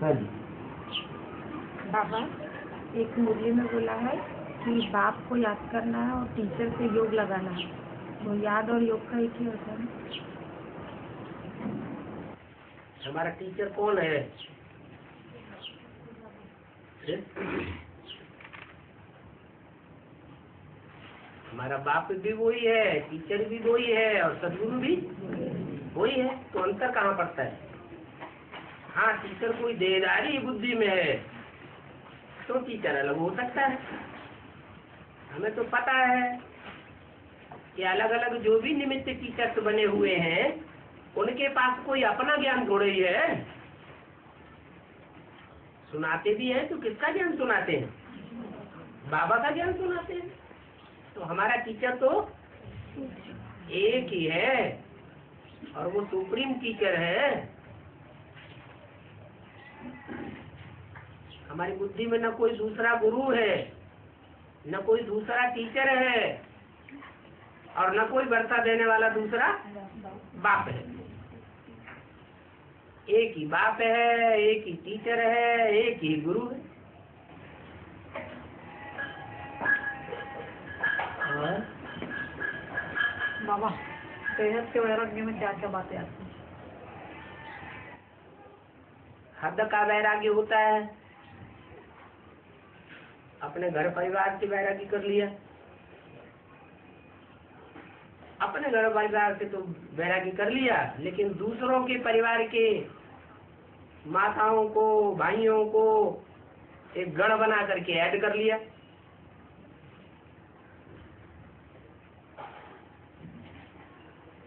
Sir बाबा, एक मुरली में बोला है कि बाप को याद करना है और टीचर से योग लगाना है, तो याद और योग का एक ही होता है। हमारा टीचर कौन है? हमारा बाप भी वही है, टीचर भी वही है और सदगुरु भी वही है। तो अंतर कहाँ पड़ता है? हाँ, टीचर कोई देदारी बुद्धि में है तो टीचर अलग हो सकता है। हमें तो पता है कि अलग अलग जो भी निमित्त टीचर्स बने हुए हैं उनके पास कोई अपना ज्ञान थोड़ा ही है। सुनाते भी हैं तो किसका ज्ञान सुनाते हैं? बाबा का ज्ञान सुनाते हैं। तो हमारा टीचर तो एक ही है और वो सुप्रीम टीचर है। हमारी बुद्धि में न कोई दूसरा गुरु है, न कोई दूसरा टीचर है और न कोई वर्षा देने वाला दूसरा बाप है। एक ही बाप है, एक ही टीचर है, एक ही गुरु है। बाबा, बेहद के वैराग्य में क्या क्या बातें आती हैं? हद का वैराग्य होता है, अपने घर परिवार से वैराग्य कर लिया। अपने घर परिवार से तो वैराग्य कर लिया, लेकिन दूसरों के परिवार के माताओं को, भाइयों को एक गण बना करके ऐड कर लिया।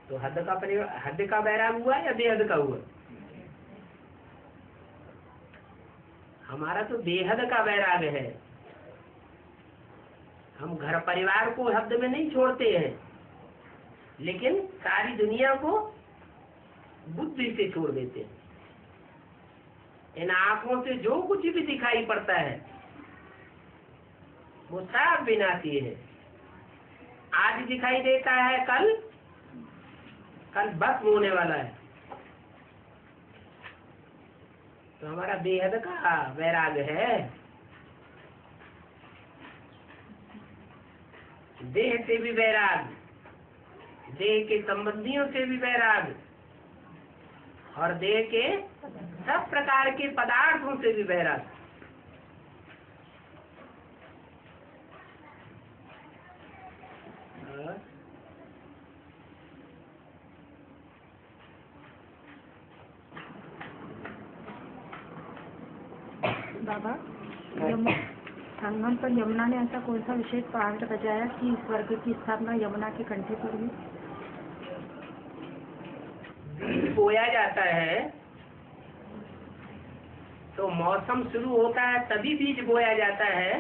तो हद का वैराग हुआ या बेहद का हुआ? हमारा तो बेहद का वैराग है। हम घर परिवार को हद में नहीं छोड़ते हैं, लेकिन सारी दुनिया को बुद्धि से छोड़ देते हैं। इन आंखों से जो कुछ भी दिखाई पड़ता है वो सब विनाशी है। आज दिखाई देता है, कल भस्म होने वाला है। तो हमारा बेहद का वैराग है। देह से भी वैराग, देह के संबंधियों से भी वैराग और देह के सब प्रकार के पदार्थों से भी वैराग। बाबा, संगम पर यमुना ने ऐसा कौन सा विशेष पाठ बजाया कि स्वर्ग की स्थापना यमुना के कंठे पर हुई? बीज बोया जाता है तो मौसम शुरू होता है तभी बीज बोया जाता है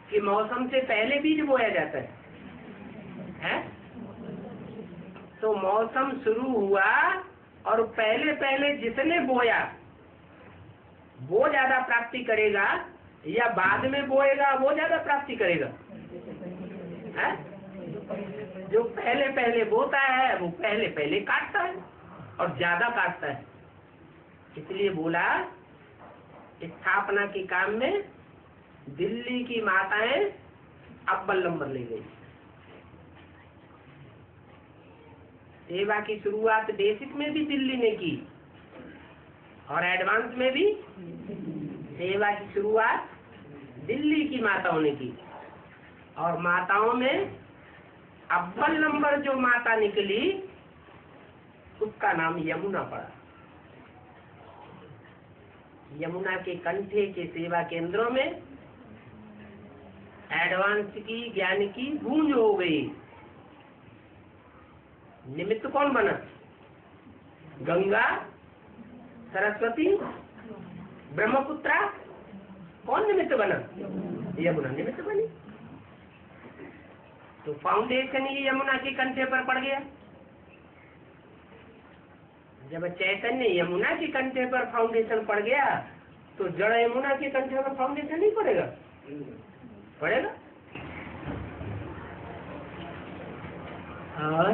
कि मौसम से पहले बीज बोया जाता है? तो मौसम शुरू हुआ और पहले पहले जिसने बोया वो ज्यादा प्राप्ति करेगा या बाद में बोएगा वो ज्यादा प्राप्ति करेगा? है? जो पहले पहले बोता है वो पहले पहले काटता है और ज्यादा काटता है। इसलिए बोला, स्थापना के काम में दिल्ली की माताएं अव्वल नंबर ले गई। सेवा की शुरुआत बेसिक में भी दिल्ली ने की और एडवांस में भी सेवा की शुरुआत दिल्ली की माताओं ने की। और माताओं में अव्वल नंबर जो माता निकली उसका नाम यमुना पड़ा। यमुना के कंठे के सेवा केंद्रों में एडवांस की ज्ञान की गूंज हो गई। निमित्त कौन बना? गंगा, सरस्वती, ब्रह्मपुत्रा। कौन निमित्त बना? यमुना निमित्त बनी। तो फाउंडेशन ही यमुना के कंठे पर पड़ गया। जब चैतन्य यमुना के कंठे पर फाउंडेशन पड़ गया तो जड़ यमुना के कंठे पर फाउंडेशन नहीं पड़ेगा? पड़ेगा। और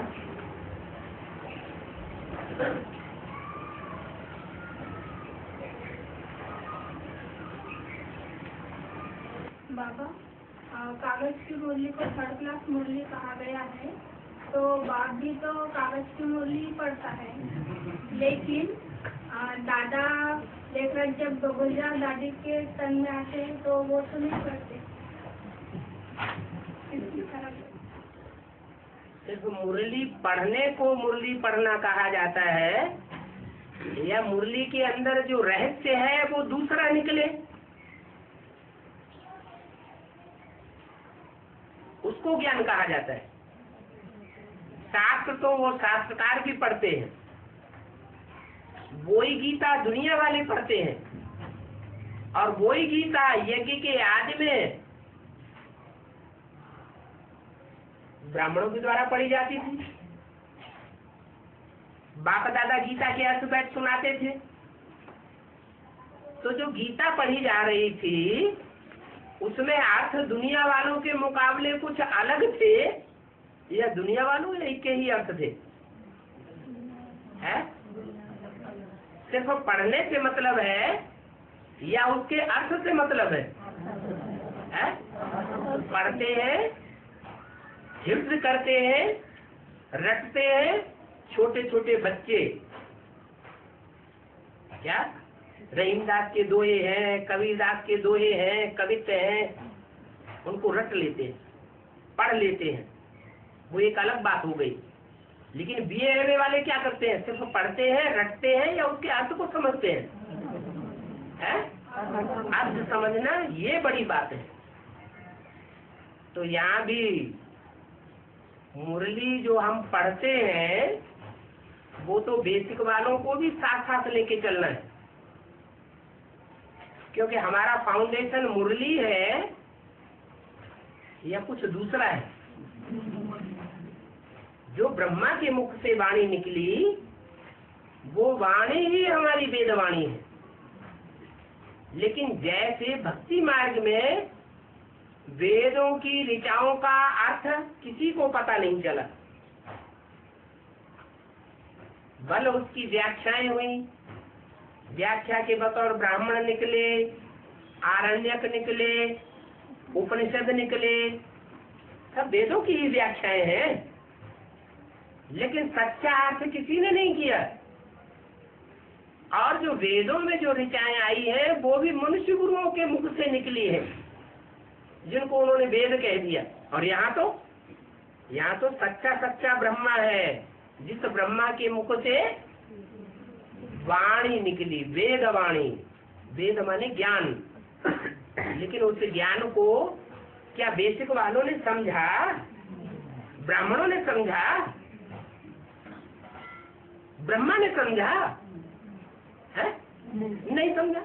बाबा, कागज की मुरली को थर्ड क्लास मुरली कहा गया है, तो बाप भी तो कागज की मुरली ही पढ़ता है, लेकिन दादा लेकर जब बबुलिया दादी के तन में आते हैं तो वो तो नहीं पढ़ते। सिर्फ मुरली पढ़ने को मुरली पढ़ना कहा जाता है, या मुरली के अंदर जो रहस्य है वो दूसरा निकले, उसको ज्ञान कहा जाता है। शास्त्र तो वो शास्त्रकार भी पढ़ते हैं, वही गीता दुनिया वाले पढ़ते हैं, और वही गीता यज्ञ के आदि में ब्राह्मणों के द्वारा पढ़ी जाती थी। बाप दादा गीता के अर्थ बैठ सुनाते थे। तो जो गीता पढ़ी जा रही थी उसमें अर्थ दुनिया वालों के मुकाबले कुछ अलग थे, या दुनिया वालों एक के ही अर्थ थे? है? सिर्फ पढ़ने से मतलब है या उसके अर्थ से मतलब है? पढ़ते हैं, हिफ्ज करते हैं, रटते हैं छोटे छोटे बच्चे। क्या रहीमदास के दोहे हैं, कबीरदास के दोहे हैं, कवित्व हैं, उनको रट लेते हैं, पढ़ लेते हैं, वो एक अलग बात हो गई। लेकिन बीए एमए वाले क्या करते हैं? सिर्फ पढ़ते हैं, रटते हैं, या उसके अर्थ को समझते हैं? अर्थ समझना ये बड़ी बात है। तो यहाँ भी मुरली जो हम पढ़ते हैं वो तो बेसिक वालों को भी साथ साथ लेके चलना है, क्योंकि हमारा फाउंडेशन मुरली है या कुछ दूसरा है। जो ब्रह्मा के मुख से वाणी निकली वो वाणी ही हमारी वेदवाणी है। लेकिन जैसे भक्ति मार्ग में वेदों की ऋचाओं का अर्थ किसी को पता नहीं चला, बल उसकी व्याख्याएं हुई, व्याख्या के बतौर ब्राह्मण निकले, आरण्यक निकले, उपनिषद निकले, सब वेदों की ही व्याख्याएं हैं, लेकिन सच्चा अर्थ किसी ने नहीं किया। और जो वेदों में जो ऋचाएं आई है वो भी मनुष्य गुरुओं के मुख से निकली है, जिनको उन्होंने वेद कह दिया। और यहाँ तो सच्चा सच्चा ब्रह्मा है, जिस ब्रह्मा के मुख से वाणी निकली, वेद वाणी। वेद माने ज्ञान। लेकिन उस ज्ञान को क्या बेसिक वालों ने समझा? ब्राह्मणों ने समझा? ब्रह्मा ने समझा है? नहीं समझा।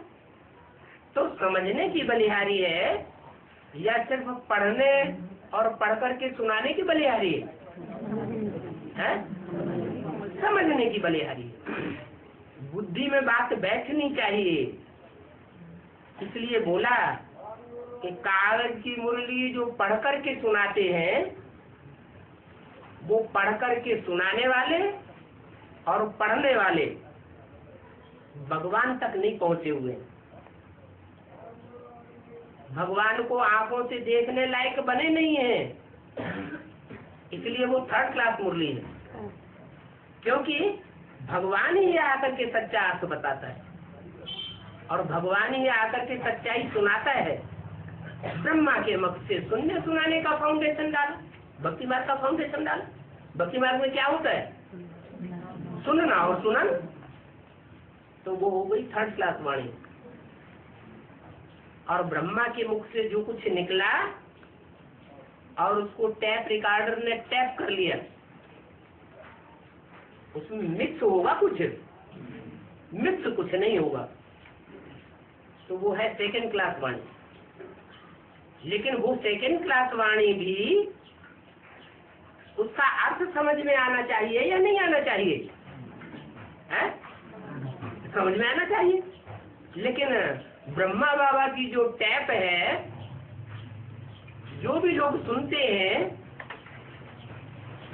तो समझने की बलिहारी है या सिर्फ पढ़ने और पढ़ करके सुनाने की बलिहारी है? समझने की बलिहारी है। बुद्धि में बात बैठनी चाहिए। इसलिए बोला कि कागज की मुरली जो पढ़ करके सुनाते हैं वो पढ़ करके सुनाने वाले और पढ़ने वाले भगवान तक नहीं पहुंचे हुए। भगवान को आंखों से देखने लायक बने नहीं है, इसलिए वो थर्ड क्लास मुरली है। क्योंकि भगवान ही आकर के सच्चा अर्थ बताता है और भगवान ही आकर के सच्चाई सुनाता है। ब्रह्मा के मुख से सुनने सुनाने का फाउंडेशन डाला, भक्ति मार्ग का फाउंडेशन डाला। भक्ति मार्ग में क्या होता है? सुनना और सुनन। तो वो हो गई थर्ड क्लास वाणी। और ब्रह्मा के मुख से जो कुछ निकला और उसको टैप रिकॉर्डर ने टैप कर लिया, उसमें मिक्स होगा कुछ? मिक्स कुछ नहीं होगा। तो वो है सेकंड क्लास वाणी। लेकिन वो सेकंड क्लास वाणी भी उसका अर्थ समझ में आना चाहिए या नहीं आना चाहिए? है? समझ में आना चाहिए। लेकिन ब्रह्मा बाबा की जो टैप है, जो भी लोग सुनते हैं,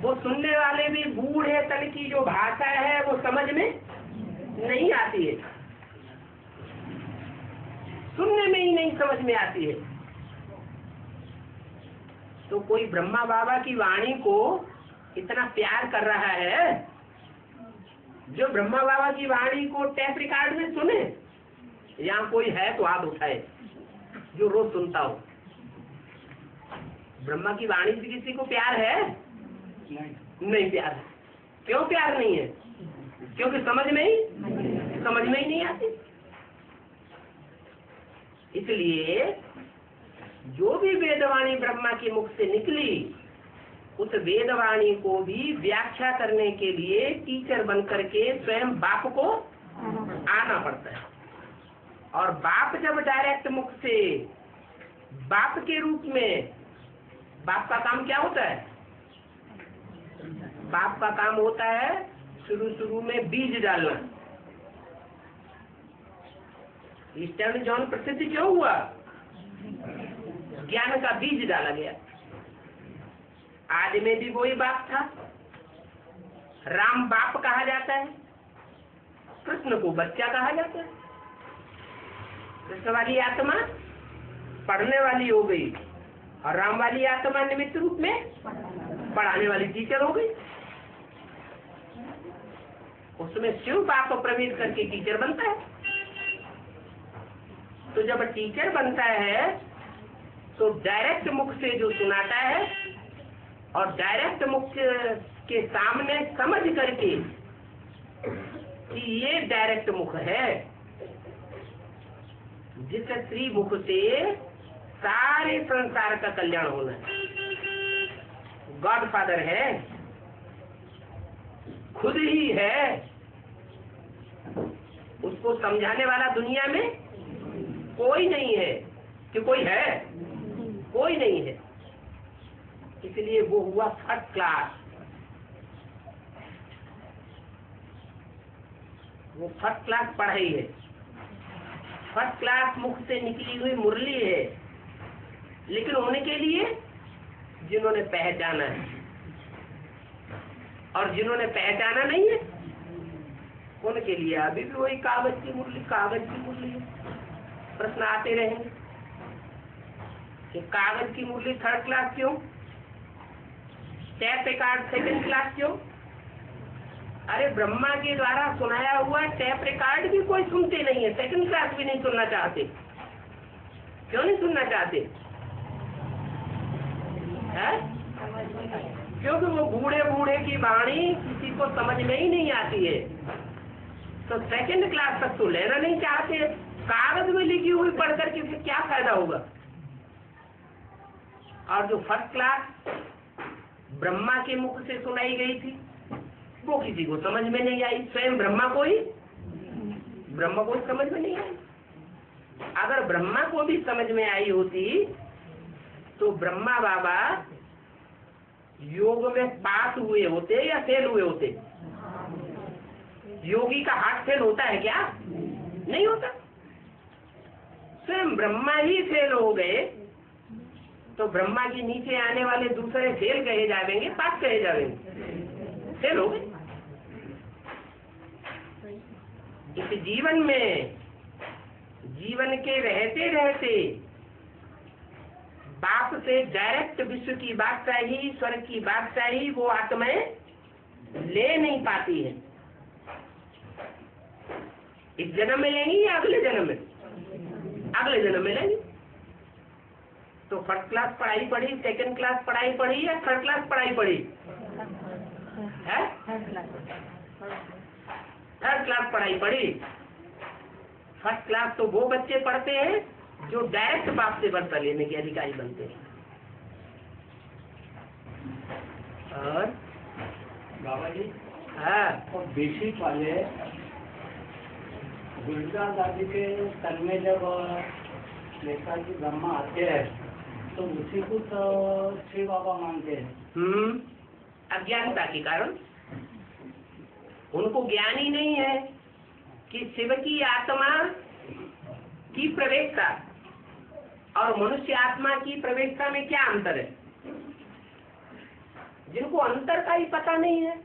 वो सुनने वाले भी बूढ़े तन की जो भाषा है वो समझ में नहीं आती है, सुनने में ही नहीं समझ में आती है। तो कोई ब्रह्मा बाबा की वाणी को इतना प्यार कर रहा है, जो ब्रह्मा बाबा की वाणी को टेप रिकॉर्ड में सुने। यहाँ कोई है तो हाथ उठाए जो रोज सुनता हो। ब्रह्मा की वाणी से किसी को प्यार है? नहीं प्यार है। क्यों प्यार नहीं है? क्योंकि समझ में ही नहीं आती। इसलिए जो भी वेदवाणी ब्रह्मा के मुख से निकली, उस वेदवाणी को भी व्याख्या करने के लिए टीचर बन करके स्वयं बाप को आना पड़ता है। और बाप जब डायरेक्ट मुख से बाप के रूप में, बाप का काम क्या होता है? बाप का काम होता है शुरू में बीज डालना। ईस्टर्न जॉन प्रसिद्ध क्यों हुआ? ज्ञान का बीज डाला गया। आदि में भी वही बाप था। राम बाप कहा जाता है, कृष्ण को बच्चा कहा जाता है। कृष्ण वाली आत्मा पढ़ने वाली हो गई और राम वाली आत्मा निमित्त रूप में पढ़ाने वाली टीचर हो गई। उसमें शिव बाप प्रवेश करके टीचर बनता है। तो जब टीचर बनता है तो डायरेक्ट मुख से जो सुनाता है और डायरेक्ट मुख के सामने समझ करके कि ये डायरेक्ट मुख है, जिस त्रिमुख से सारे संसार का कल्याण होना है। गॉड फादर है, खुद ही है, उसको समझाने वाला दुनिया में कोई नहीं है। कि कोई है? कोई नहीं है। इसलिए वो हुआ फर्स्ट क्लास। वो फर्स्ट क्लास पढ़ाई है, फर्स्ट क्लास मुख से निकली हुई मुरली है। लेकिन होने के लिए जिन्होंने पहचाना है, और जिन्होंने पहचाना नहीं है उनके लिए अभी भी वही कागज की मुरली है। प्रश्न आते रहेंगे कि कागज की मुरली थर्ड क्लास क्यों, टेप रिकॉर्ड सेकंड क्लास क्यों? अरे ब्रह्मा के द्वारा सुनाया हुआ टेप रिकॉर्ड भी कोई सुनते नहीं है, सेकंड क्लास भी नहीं सुनना चाहते। क्यों नहीं सुनना चाहते? है? क्योंकि वो बूढ़े की वाणी किसी को समझ में ही नहीं आती है। तो सेकंड क्लास तक तो लेना नहीं चाहते। कागज में लिखी हुई पढ़ करके फिर क्या फायदा होगा? और जो फर्स्ट क्लास ब्रह्मा के मुख से सुनाई गई थी वो किसी को समझ में नहीं आई। स्वयं ब्रह्मा को ही समझ में नहीं आई। अगर ब्रह्मा को भी समझ में आई होती तो ब्रह्मा बाबा योग में पास हुए होते या फेल हुए होते? योगी का हार्ट फेल होता है क्या? नहीं होता। स्वयं ब्रह्मा ही फेल हो गए तो ब्रह्मा के नीचे आने वाले दूसरे फेल कहे जाएंगे, पास कहे जाएंगे? फेल हो गए। इस जीवन में, जीवन के रहते रहते बाप से डायरेक्ट विश्व की बादशाही, स्वर्ग की बादशाही वो आत्माएं ले नहीं पाती है। इस जन्म में लेंगी या अगले जन्म में? अगले जन्म में लेंगी। तो फर्स्ट क्लास पढ़ाई पढ़ी, सेकंड क्लास पढ़ाई पढ़ी या थर्ड क्लास पढ़ाई पढ़ी है? थर्ड क्लास पढ़ाई पढ़ी। फर्स्ट क्लास तो वो बच्चे पढ़ते हैं जो डायरेक्ट बाप से वर्षा लेने के अधिकारी बनते हैं। और बाबा जी, हाँ, और बेसिक वाले दुर्गा दादी के तन में जब लेखा की ब्रह्मा आते हैं तो उसी को तो शिव बाबा मानते हैं। अज्ञानता के कारण उनको ज्ञान ही नहीं है कि शिव की आत्मा की प्रवेशता और मनुष्य आत्मा की प्रवेशता में क्या अंतर है। जिनको अंतर का ही पता नहीं है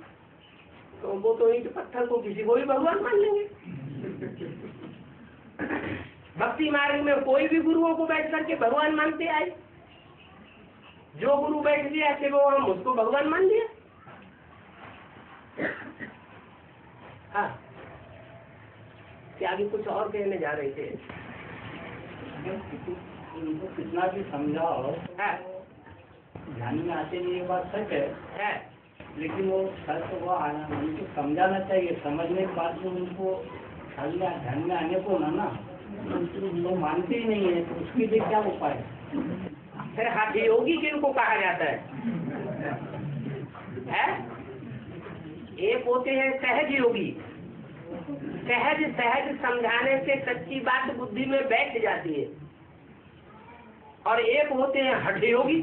तो वो तो ईंट पत्थर को किसी को भी भगवान मान लेंगे। भक्ति मार्ग में कोई भी गुरुओं को बैठ करके भगवान मानते आए। जो गुरु बैठ गया ऐसे वो हम उसको भगवान मान लिया। हाँ, क्या आगे कुछ और कहने जा रहे थे? उनको कितना भी समझाओ ध्यान में आते नहीं, ये बात सच है, लेकिन वो सच वो उनको समझाना चाहिए। समझने के बाद में उनको ध्यान में आने को ना वो मानते ही नहीं है, तो उसके लिए क्या उपाय है? फिर हाथी योगी किनको कहा जाता है? एक होते हैं सहज योगी, सहज सहज समझाने से सच्ची बात बुद्धि में बैठ जाती है। और एक होते हैं हठ योगी,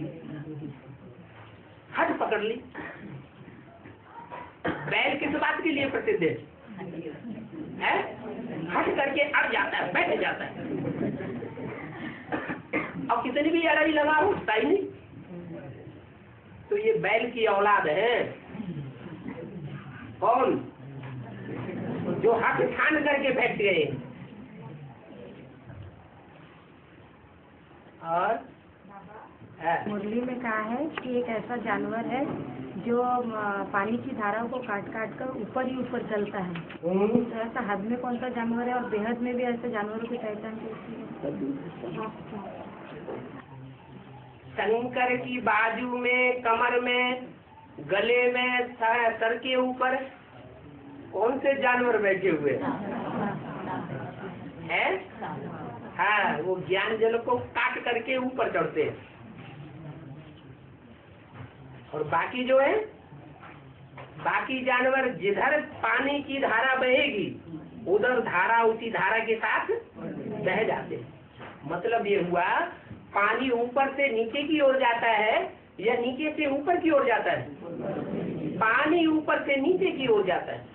हठ पकड़ ली। बैल किस बात के लिए प्रसिद्ध है? हट करके अड़ जाता है, बैठ जाता है, अब कितनी भी अड़ाई लगा उठता ही नहीं। तो ये बैल की औलाद है। कौन? जो हट ठान करके बैठ गए। और मुरली में कहा है कि एक ऐसा जानवर है जो पानी की धाराओं को काट काट कर ऊपर ही ऊपर चलता है। तो ऐसा हद में कौन सा जानवर है और बेहद में भी ऐसे जानवरों की पहचान कैसी है? शंकर की बाजू में, कमर में, गले में, सर के ऊपर कौन से जानवर बैठे हुए हैं? हाँ, वो ज्ञान जल को काट करके ऊपर चढ़ते हैं। और बाकी जो है, बाकी जानवर जिधर पानी की धारा बहेगी उधर धारा उसी धारा के साथ बह जाते हैं। मतलब ये हुआ, पानी ऊपर से नीचे की ओर जाता है या नीचे से ऊपर की ओर जाता है? पानी ऊपर से नीचे की ओर जाता है।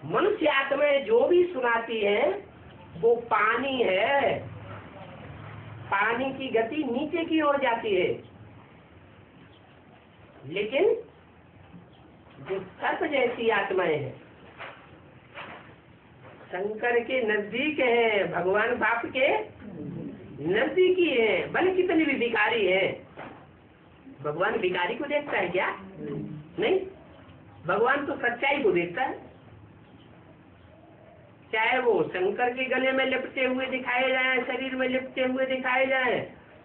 मनुष्य आत्माएं जो भी सुनाती है वो पानी है, पानी की गति नीचे की ओर जाती है। लेकिन जो सर्प जैसी आत्माएं हैं शंकर के नजदीक है, भगवान बाप के नजदीकी है, भले कितनी भी भिखारी है। भगवान भिखारी को देखता है क्या? नहीं, भगवान तो सच्चाई को देखता है। चाहे वो शंकर के गले में लिपटे हुए दिखाए जाए, शरीर में लिपटे हुए दिखाए जाए,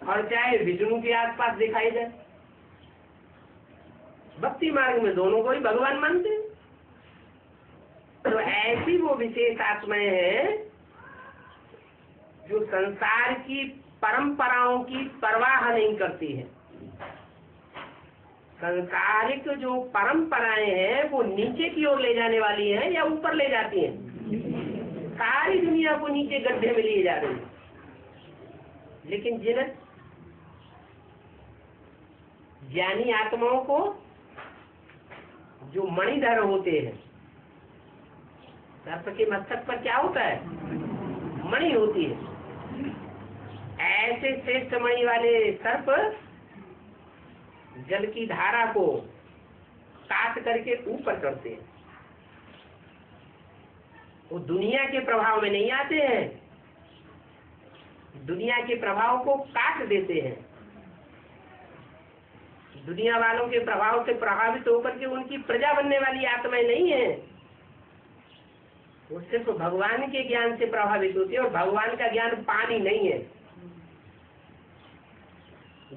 और चाहे विष्णु के आसपास दिखाई जाए। भक्ति मार्ग में दोनों को ही भगवान मानते हैं। तो ऐसी वो विशेष आत्माएं हैं जो संसार की परंपराओं की परवाह नहीं करती है। संसारिक जो परंपराएं हैं वो नीचे की ओर ले जाने वाली हैं या ऊपर ले जाती हैं? सारी दुनिया को नीचे गड्ढे में लिए जा रही है। लेकिन जिन ज्ञानी आत्माओं को जो मणिधर होते हैं, सर्प के मस्तक पर क्या होता है? मणि होती है। ऐसे श्रेष्ठ मणि वाले सर्प जल की धारा को काट करके ऊपर चढ़ते हैं। वो दुनिया के प्रभाव में नहीं आते हैं, दुनिया के प्रभाव को काट देते हैं। दुनिया वालों के प्रभाव से प्रभावित होकर के उनकी प्रजा बनने वाली आत्माएं नहीं है। वो सिर्फ भगवान के ज्ञान से प्रभावित होती है। और भगवान का ज्ञान पानी नहीं है।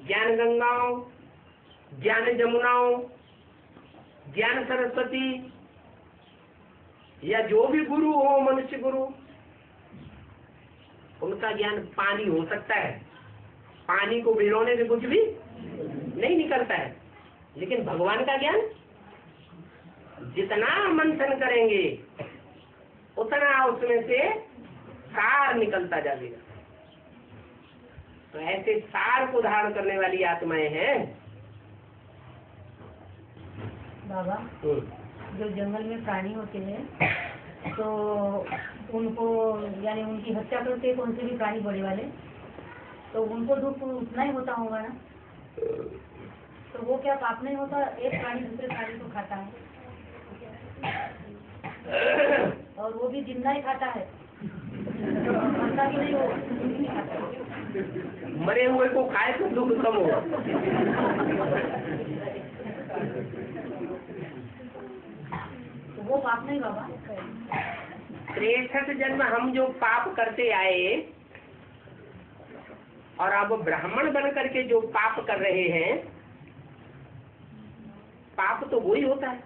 ज्ञान गंगाओं, ज्ञान जमुनाओं, ज्ञान सरस्वती या जो भी गुरु हो, मनुष्य गुरु, उनका ज्ञान पानी हो सकता है। पानी को भिगोने से कुछ भी नहीं निकलता है। लेकिन भगवान का ज्ञान जितना मंथन करेंगे उतना उसमें से सार निकलता जाएगा। तो ऐसे सार को धारण करने वाली आत्माएं हैं। बाबा, जो जंगल में प्राणी होते हैं तो उनको, यानी उनकी हत्या करते कौन से भी प्राणी बड़े वाले, तो उनको दुख उतना ही होता होगा ना? तो वो क्या पाप नहीं होता? एक प्राणी दूसरे प्राणी को खाता है और वो भी जिंदा ही खाता है, मरता भी नहीं, वो खाता है। मरे हुए को खाए तो दुख कम होगा। वो पाप नहीं बाबा। 63 जन्म हम जो पाप करते आए और अब ब्राह्मण बन करके जो पाप कर रहे हैं, पाप तो वही होता है।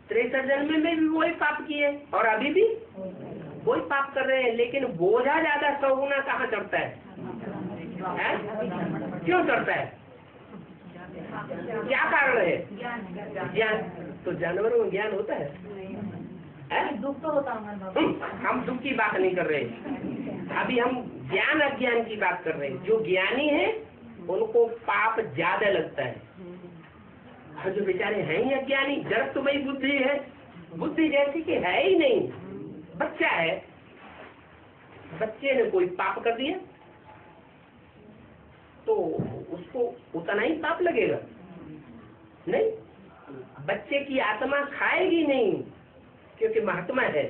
63 जन्म में भी वही पाप किए और अभी भी वही पाप कर रहे हैं, लेकिन बोझा ज्यादा 100 गुना कहाँ चढ़ता है? क्यों चढ़ता है? क्या कारण है? ज्ञान। तो जानवरों में ज्ञान होता है? दुख तो होता है। हम दुख की बात नहीं कर रहे, अभी हम ज्ञान अज्ञान की बात कर रहे हैं। जो ज्ञानी है उनको पाप ज्यादा लगता है, और जो बेचारे हैं ही अज्ञानी, जड़ तो वही बुद्धि है, बुद्धि जैसी कि है ही नहीं। बच्चा है, बच्चे ने कोई पाप कर दिया तो उसको उतना ही पाप लगेगा? नहीं, बच्चे की आत्मा खाएगी नहीं, क्योंकि महात्मा है।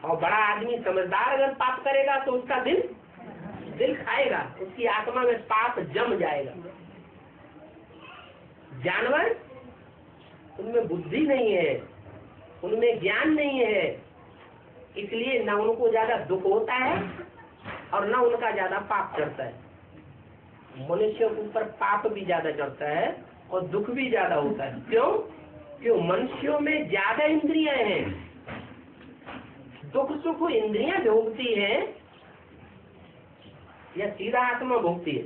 और बड़ा आदमी समझदार अगर पाप करेगा तो उसका दिल खाएगा, उसकी आत्मा में पाप जम जाएगा। जानवर, उनमें बुद्धि नहीं है, उनमें ज्ञान नहीं है, इसलिए न उनको ज्यादा दुख होता है और न उनका ज्यादा पाप चढ़ता है। मनुष्यों के ऊपर पाप भी ज्यादा चढ़ता है और दुख भी ज्यादा होता है। क्यों? मनुष्यों में ज्यादा इंद्रियां हैं, दुख सुख इंद्रियां भोगती हैं या सीधा आत्मा भोगती है?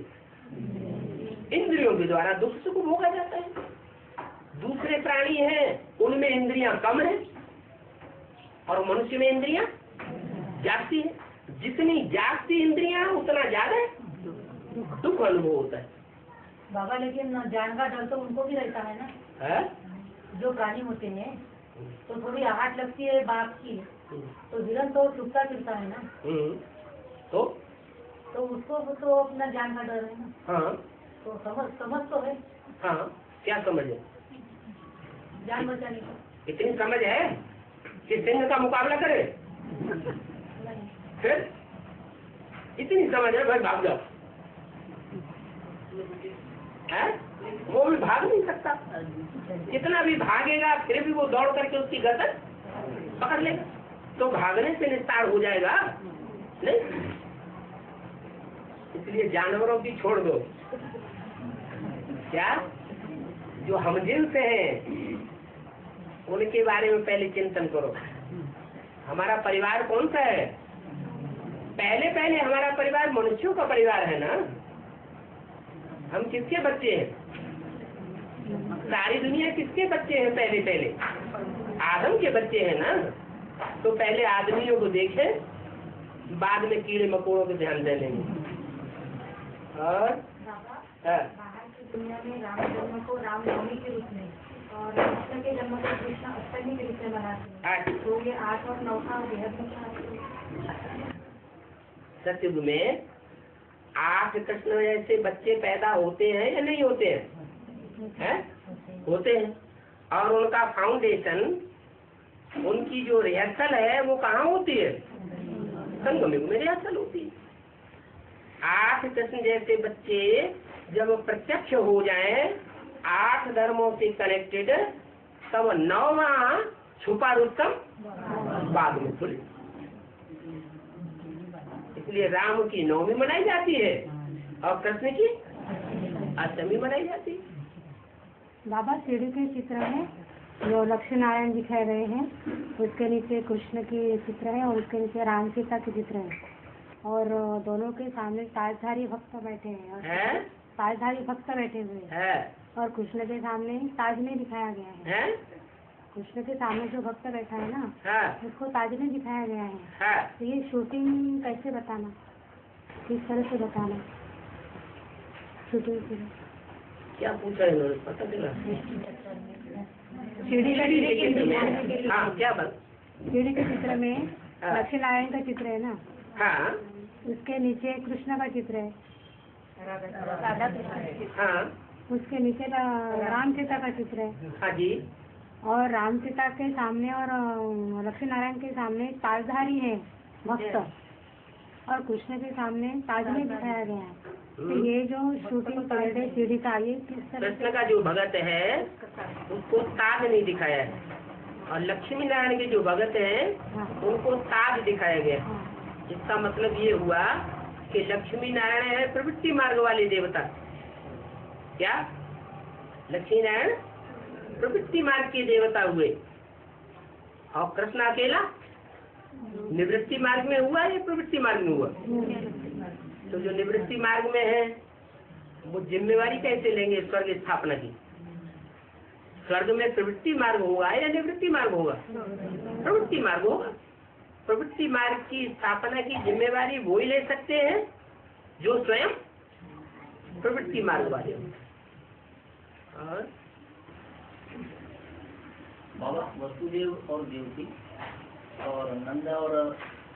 इंद्रियों के द्वारा दुख सुख भोगा जाता है। दूसरे प्राणी हैं, उनमें इंद्रियां कम है और मनुष्य में इंद्रियां जागती है। जितनी जागती इंद्रियां उतना ज्यादा दुख अनुभव होता है। बाबा, लेकिन जान का डर तो उनको भी रहता है ना? है? जो प्राणी होते हैं तो थोड़ी आहट लगती है बाप की, तो हिरण तो चुपता फिरता है ना, तो उसको तो अपना जान का डर है ना। हाँ, तो समझ तो है। हाँ, क्या समझ है? जान बचाने की इतनी समझ है कि सिंह का मुकाबला करे? फिर इतनी समझ है, भाई भाग जाओ, है? वो भी भाग नहीं सकता, कितना भी भागेगा फिर भी वो दौड़ करके उसकी गर्दन पकड़ लेगा, तो भागने से निस्तार हो जाएगा नहीं। इसलिए जानवरों की छोड़ दो, क्या जो हम जिनसे हैं उनके बारे में पहले चिंतन करो। हमारा परिवार कौन सा है? पहले हमारा परिवार मनुष्यों का परिवार है ना। हम किसके बच्चे हैं? सारी दुनिया किसके बच्चे हैं? पहले आदम के बच्चे हैं ना। तो पहले आदमियों को देखें, बाद में कीड़े मकोड़ों को ध्यान दे लेंगे। और बाहर की दुनिया में राम जन्म को रामनवमी के रूप में और कृष्ण के जन्म को कृष्ण अष्टमी के रूप में मनाते हैं। तो ये 8 और 9 का बेहद सतयुग में 8 कृष्ण जैसे बच्चे पैदा होते हैं या नहीं होते हैं? होते हैं। और उनका फाउंडेशन, उनकी जो रिहर्सल है वो कहाँ होती है? संगम युग में रिहर्सल होती है। 8 कृष्ण जैसे बच्चे जब प्रत्यक्ष हो जाएं 8 धर्मों से कनेक्टेड, तब 9वां छुपा रुस्तम बाद में खुले। इसलिए राम की नवमी मनाई जाती है और कृष्ण की अष्टमी मनाई जाती है। बाबा, सीढ़ी के चित्र में जो लक्ष्मी नारायण दिखाए गए हैं, उसके नीचे कृष्ण की चित्र है और उसके नीचे राम सीता की चित्र है, और दोनों के सामने ताजधारी भक्त बैठे हैं और ताजधारी भक्त बैठे हुए हैं, और कृष्ण के सामने ताज नहीं दिखाया गया है। कृष्ण के सामने जो भक्त बैठा है ना, उसको ताज नहीं दिखाया गया है। तो ये शूटिंग कैसे बताना, किस तरह से बताना? शूटिंग क्या पूछा इन्होंने, पता चला? सीढ़ी के चित्र, हाँ, क्या बात? सीढ़ी के चित्र में लक्ष्मी नारायण का चित्र है ना, हाँ, उसके नीचे कृष्ण का चित्र है, हाँ, उसके नीचे राम सीता का चित्र है। हाँ जी। और राम सीता के सामने और लक्ष्मी नारायण के सामने ताजधारी है भक्त, और कृष्ण के सामने ताज में दिखाया गया है। तो ये जो शूटिंग परेड है सीढ़ी का, ये किस तरह? कृष्ण का जो भगत है उसको ताज नहीं दिखाया है, और लक्ष्मी नारायण के जो भगत हैं उनको ताज दिखाया गया। इसका मतलब ये हुआ कि लक्ष्मी नारायण है प्रवृत्ति मार्ग वाले देवता। क्या लक्ष्मी नारायण प्रवृत्ति मार्ग के देवता हुए, और कृष्ण अकेला निवृत्ति मार्ग में हुआ या प्रवृत्ति मार्ग में हुआ? तो जो निवृत्ति मार्ग में है वो जिम्मेवारी कैसे लेंगे स्वर्ग स्थापना की? स्वर्ग में प्रवृत्ति मार्ग होगा या निवृत्ति मार्ग होगा? प्रवृत्ति मार्ग होगा। प्रवृत्ति मार्ग की स्थापना की जिम्मेवारी वो ही ले सकते हैं जो स्वयं प्रवृत्ति मार्ग वाले हों। और बाबा वसुदेव और देवकी और नंद और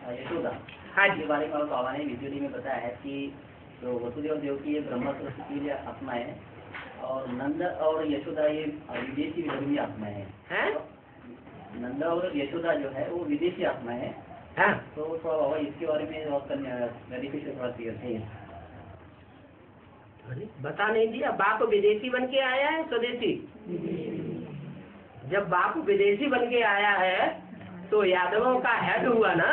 यशोदा, हाँ के बारे में बाबा ने वीडियो में बताया है कि जो वसुदेव और देवकी ये ब्रह्म की लिए आत्मा है, और नंद और यशोदा ये विदेशी धर्मी आत्मा है। नंद और यशोदा जो है वो विदेशी आत्मा है। हाँ? तो थोड़ा बाबा इसके बारे में वेरिफिकेशन थोड़ा क्लियर है। बता नहीं दिया, बाप विदेशी बन के आया है स्वदेशी? जब बाप विदेशी बन के आया है तो यादवों का हेड हुआ ना।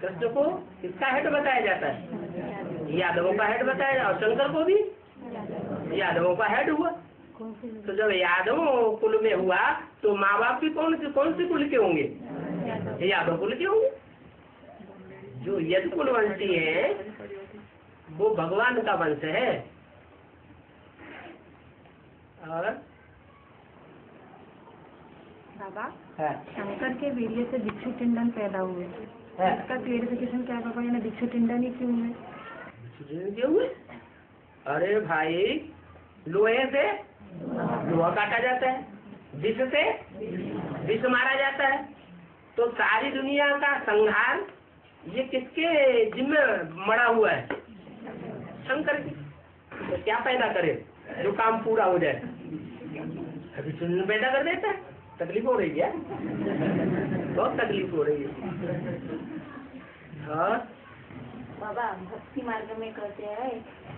कृष्ण को किसका हेड बताया जाता है? यादवों का हेड बताया जाता है, और शंकर को भी यादवों का हेड हुआ। तो जब यादवों कुल में हुआ तो माँ बाप भी कौन से कुल के होंगे? यादव कुल के होंगे। जो यदु कुलवंशी है वो भगवान का वंश है। और बाबा शंकर के वीर्य से दीक्षु टिंडन पैदा हुए, इसका क्लेरिफिकेशन क्या बाबा? यानी दीक्षु टिंडन ही क्यों हुए? अरे भाई, लोहे से लोहा काटा जाता है, विष से विष मारा जाता है। तो सारी दुनिया का संहार ये किसके जिम्मे मड़ा हुआ है? शंकर की। तो क्या पैदा करे जो काम पूरा हो जाए? अभी सुन पैदा कर देता है। तकलीफ हो रही है, बहुत तकलीफ हो रही है। हाँ बाबा भक्ति मार्ग में कहते हैं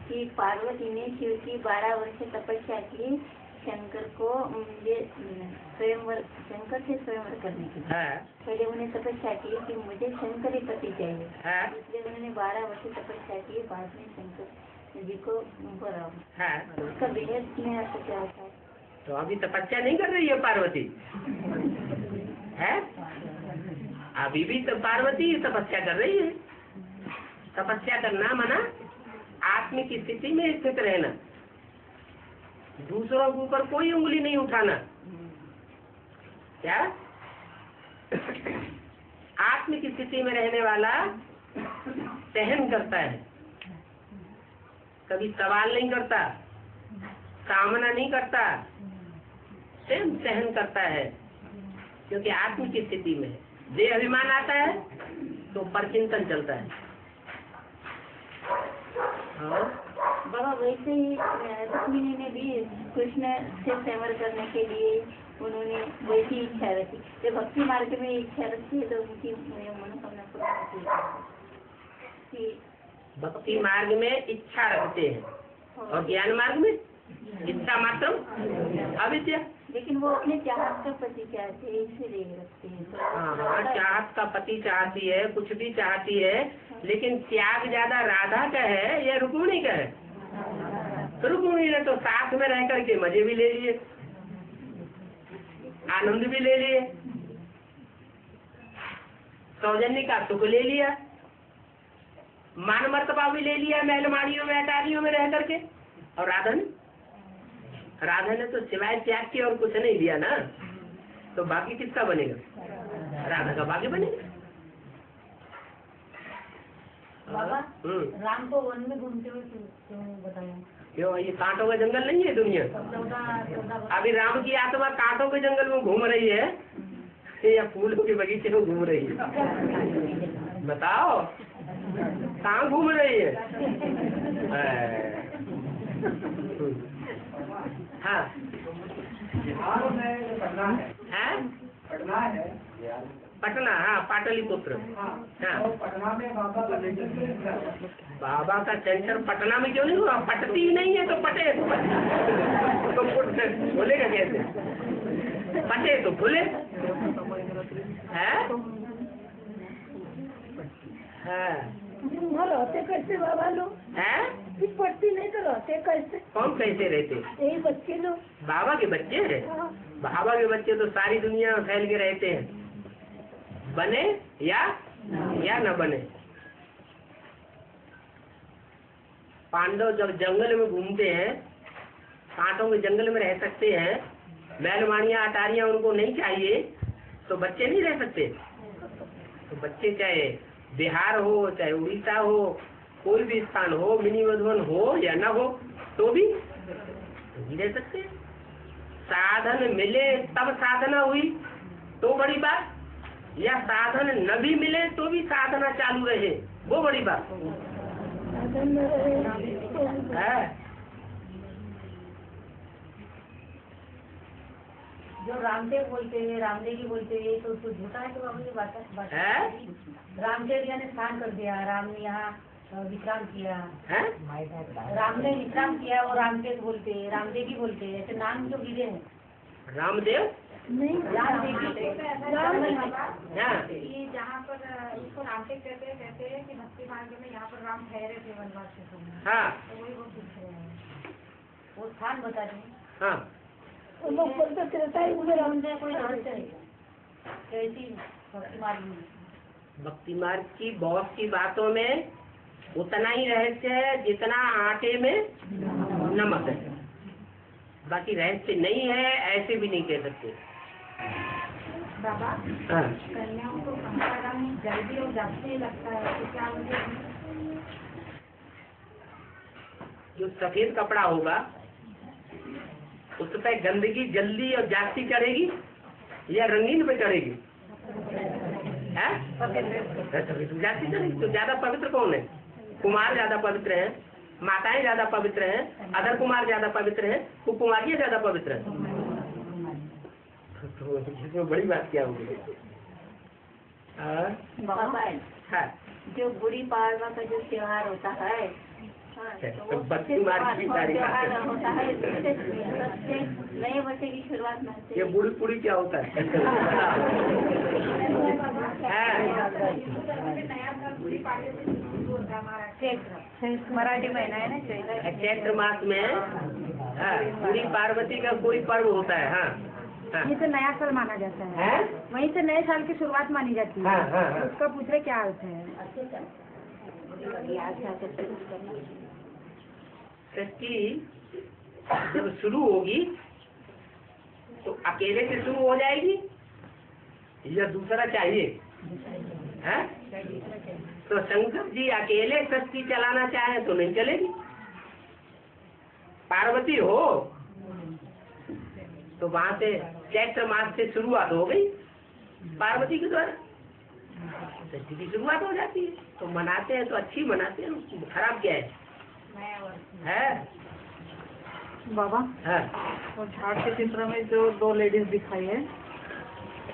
कि पार्वती ने शिव की 12 वर्ष तपस्या की शंकर को स्वयंवर, शंकर से स्वयंवर करने के लिए। पहले उन्हें तपस्या की कि मुझे शंकर ही पति चाहिए, इसलिए उन्होंने 12 वर्ष तपस्या की। बाद में शंकर जी को वरा। उसका बेहद में आपको क्या होता है? तो अभी तपस्या नहीं कर रही है पार्वती है? अभी भी तो पार्वती तपस्या कर रही है। तपस्या करना माना आत्मिक स्थिति में स्थित रहना, दूसरों के ऊपर कोई उंगली नहीं उठाना। क्या आत्मिक स्थिति में रहने वाला सहन करता है, कभी सवाल नहीं करता, कामना नहीं करता, स्वयं सहन करता है, क्योंकि आत्मिक स्थिति में देह अभिमान आता है तो परचिंतन चलता है। बाबा वैसे ही रुक्मिणी ने भी कृष्ण से स्वयंवर करने के लिए उन्होंने वैसी इच्छा रखी। जब भक्ति मार्ग में इच्छा रखी तो उनकी मनोकामना पूर्ण होती है। भक्ति मार्ग में इच्छा रखते हैं, और ज्ञान मार्ग में इच्छा मात्र अविद्या। लेकिन वो अपने चाहत का पति चाहते हैं, इसलिए रखते हैं। हाँ, चाहत का पति चाहती है, कुछ भी चाहती है, लेकिन त्याग ज्यादा राधा का है या रुक्मिणी का है? तो रुक्मिणी ने तो साथ में रह करके मजे भी ले लिए, आनंद भी ले लिए, सौजन्य का सुख ले लिया, मान मर्तबा भी ले लिया, महलमाड़ियों में अटारियों में रह करके। और राधा ने तो सिवाय त्याग के और कुछ नहीं लिया ना। तो बाकी किसका बनेगा? राधा का बाकी बनेगा। बाबा राम को वन में घूमते हुए क्यों बताया? क्यों? ये कांटों का जंगल नहीं है दुनिया। अभी राम की आत्मा कांटों के जंगल में घूम रही है या फूलों के बगीचे में घूम रही है? बताओ कहाँ घूम रही है? हाँ, बिहार में पढ़ना है, हैं? पटना है, पटना, हाँ पाटलिपुत्र। हाँ तो पटना में बाबा का बाबा का सेंटर पटना में क्यों नहीं हुआ? पटती ही नहीं है तो पटे तो बोलेगा कैसे? पटे तो खुले है। रहते कैसे बाबा लोग? हैं? पढ़ती नहीं तो रहते कैसे? कौन कैसे रहते? यही बच्चे लोग। बाबा के बच्चे हैं। बाबा के बच्चे तो सारी दुनिया में फैल के रहते हैं, बने या न बने। पांडव जब जंगल में घूमते हैं, कांटों के जंगल में रह सकते हैं, बैलवाणियां अटारियां उनको नहीं चाहिए, तो बच्चे नहीं रह सकते। तो बच्चे चाहे बिहार हो, चाहे उड़ीसा हो, कोई भी स्थान हो, मिनी मधुबन हो या न हो, तो भी रह सकते। साधन मिले तब साधना हुई तो बड़ी बात, या साधन न भी मिले तो भी साधना चालू रहे, वो बड़ी बात है। जो रामदेव बोलते हैं, रामदेवी बोलते हैं, तो उसको झूठा है तो अपनी बात है? रामदेव ने स्नान कर दिया, राम ने यहाँ विश्राम किया है? राम ने विश्राम किया और रामदेव बोलते हैं, रामदेवी बोलते हैं, ऐसे नाम जो गिरे हैं। रामदेव नहीं, रामदेवी। हाँ। ये जहाँ पर इसको रामदेव कहते हैं कि भक्ति मार्ग में यहाँ पर राम ठहरे थे वनवास के समय। हाँ तो वही वो पूछ रहे हैं, वो स्थान बता रहे हैं। हाँ। उन लोग बोलते रहता है उधर हमसे कोई रहस्य नहीं, कैसी भक्ति मार्ग में। भक्ति मार्ग की बहुत सी बातों में उतना ही रहस्य है जितना आटे में नमक है, बाकी रहस्य नहीं है ऐसे भी नहीं कह सकते। बाबा हाँ। कन्याओं को गंगा रंग जल्दी और जागते लगता है, तो क्या उनके जो सफेद कपड़ा होगा उस पर गंदगी जल्दी और जागती चढ़ेगी या रंगीन पे चढ़ेगी? है? सफेद जागती चढ़ेगी। तो ज्यादा पवित्र कौन है? कुमार ज्यादा पवित्र है, माताएं ज्यादा पवित्र हैं, अदर कुमार ज्यादा पवित्र हैं, कुमारियां ज्यादा पवित्र हैं। तो इसमें बड़ी बात क्या होगी? हाँ। जो बुरी पाड़वा का जो त्योहार होता है, तो भक्ति मार्ग की सारी त्योहार होता है, नए वर्ष की शुरुआत में ये बुढ़ी पुड़ी क्या होता है? मराठी महीना है ना, चैत्र मास में बुढ़ी पार्वती का कोई पर्व होता है। हाँ हाँ। ये तो नया साल माना जाता है, है? वहीं से नए साल की शुरुआत मानी जाती है। हाँ, हाँ, हाँ। उसका पूछ रहे क्या अर्थ है? षष्ठी जब शुरू होगी तो अकेले से शुरू हो जाएगी या दूसरा चाहिए? है? तो शंकर जी अकेले षष्ठी चलाना चाहे तो नहीं चलेगी। पार्वती हो तो वहां से चैत्र मास से शुरुआत हो गई पार्वती के द्वारा, षष्ठी की शुरुआत हो जाती है। तो मनाते हैं तो अच्छी मनाते हैं, खराब क्या है? बाबा हाँ। और झाड़ के चित्र में जो दो लेडीज दिखाई है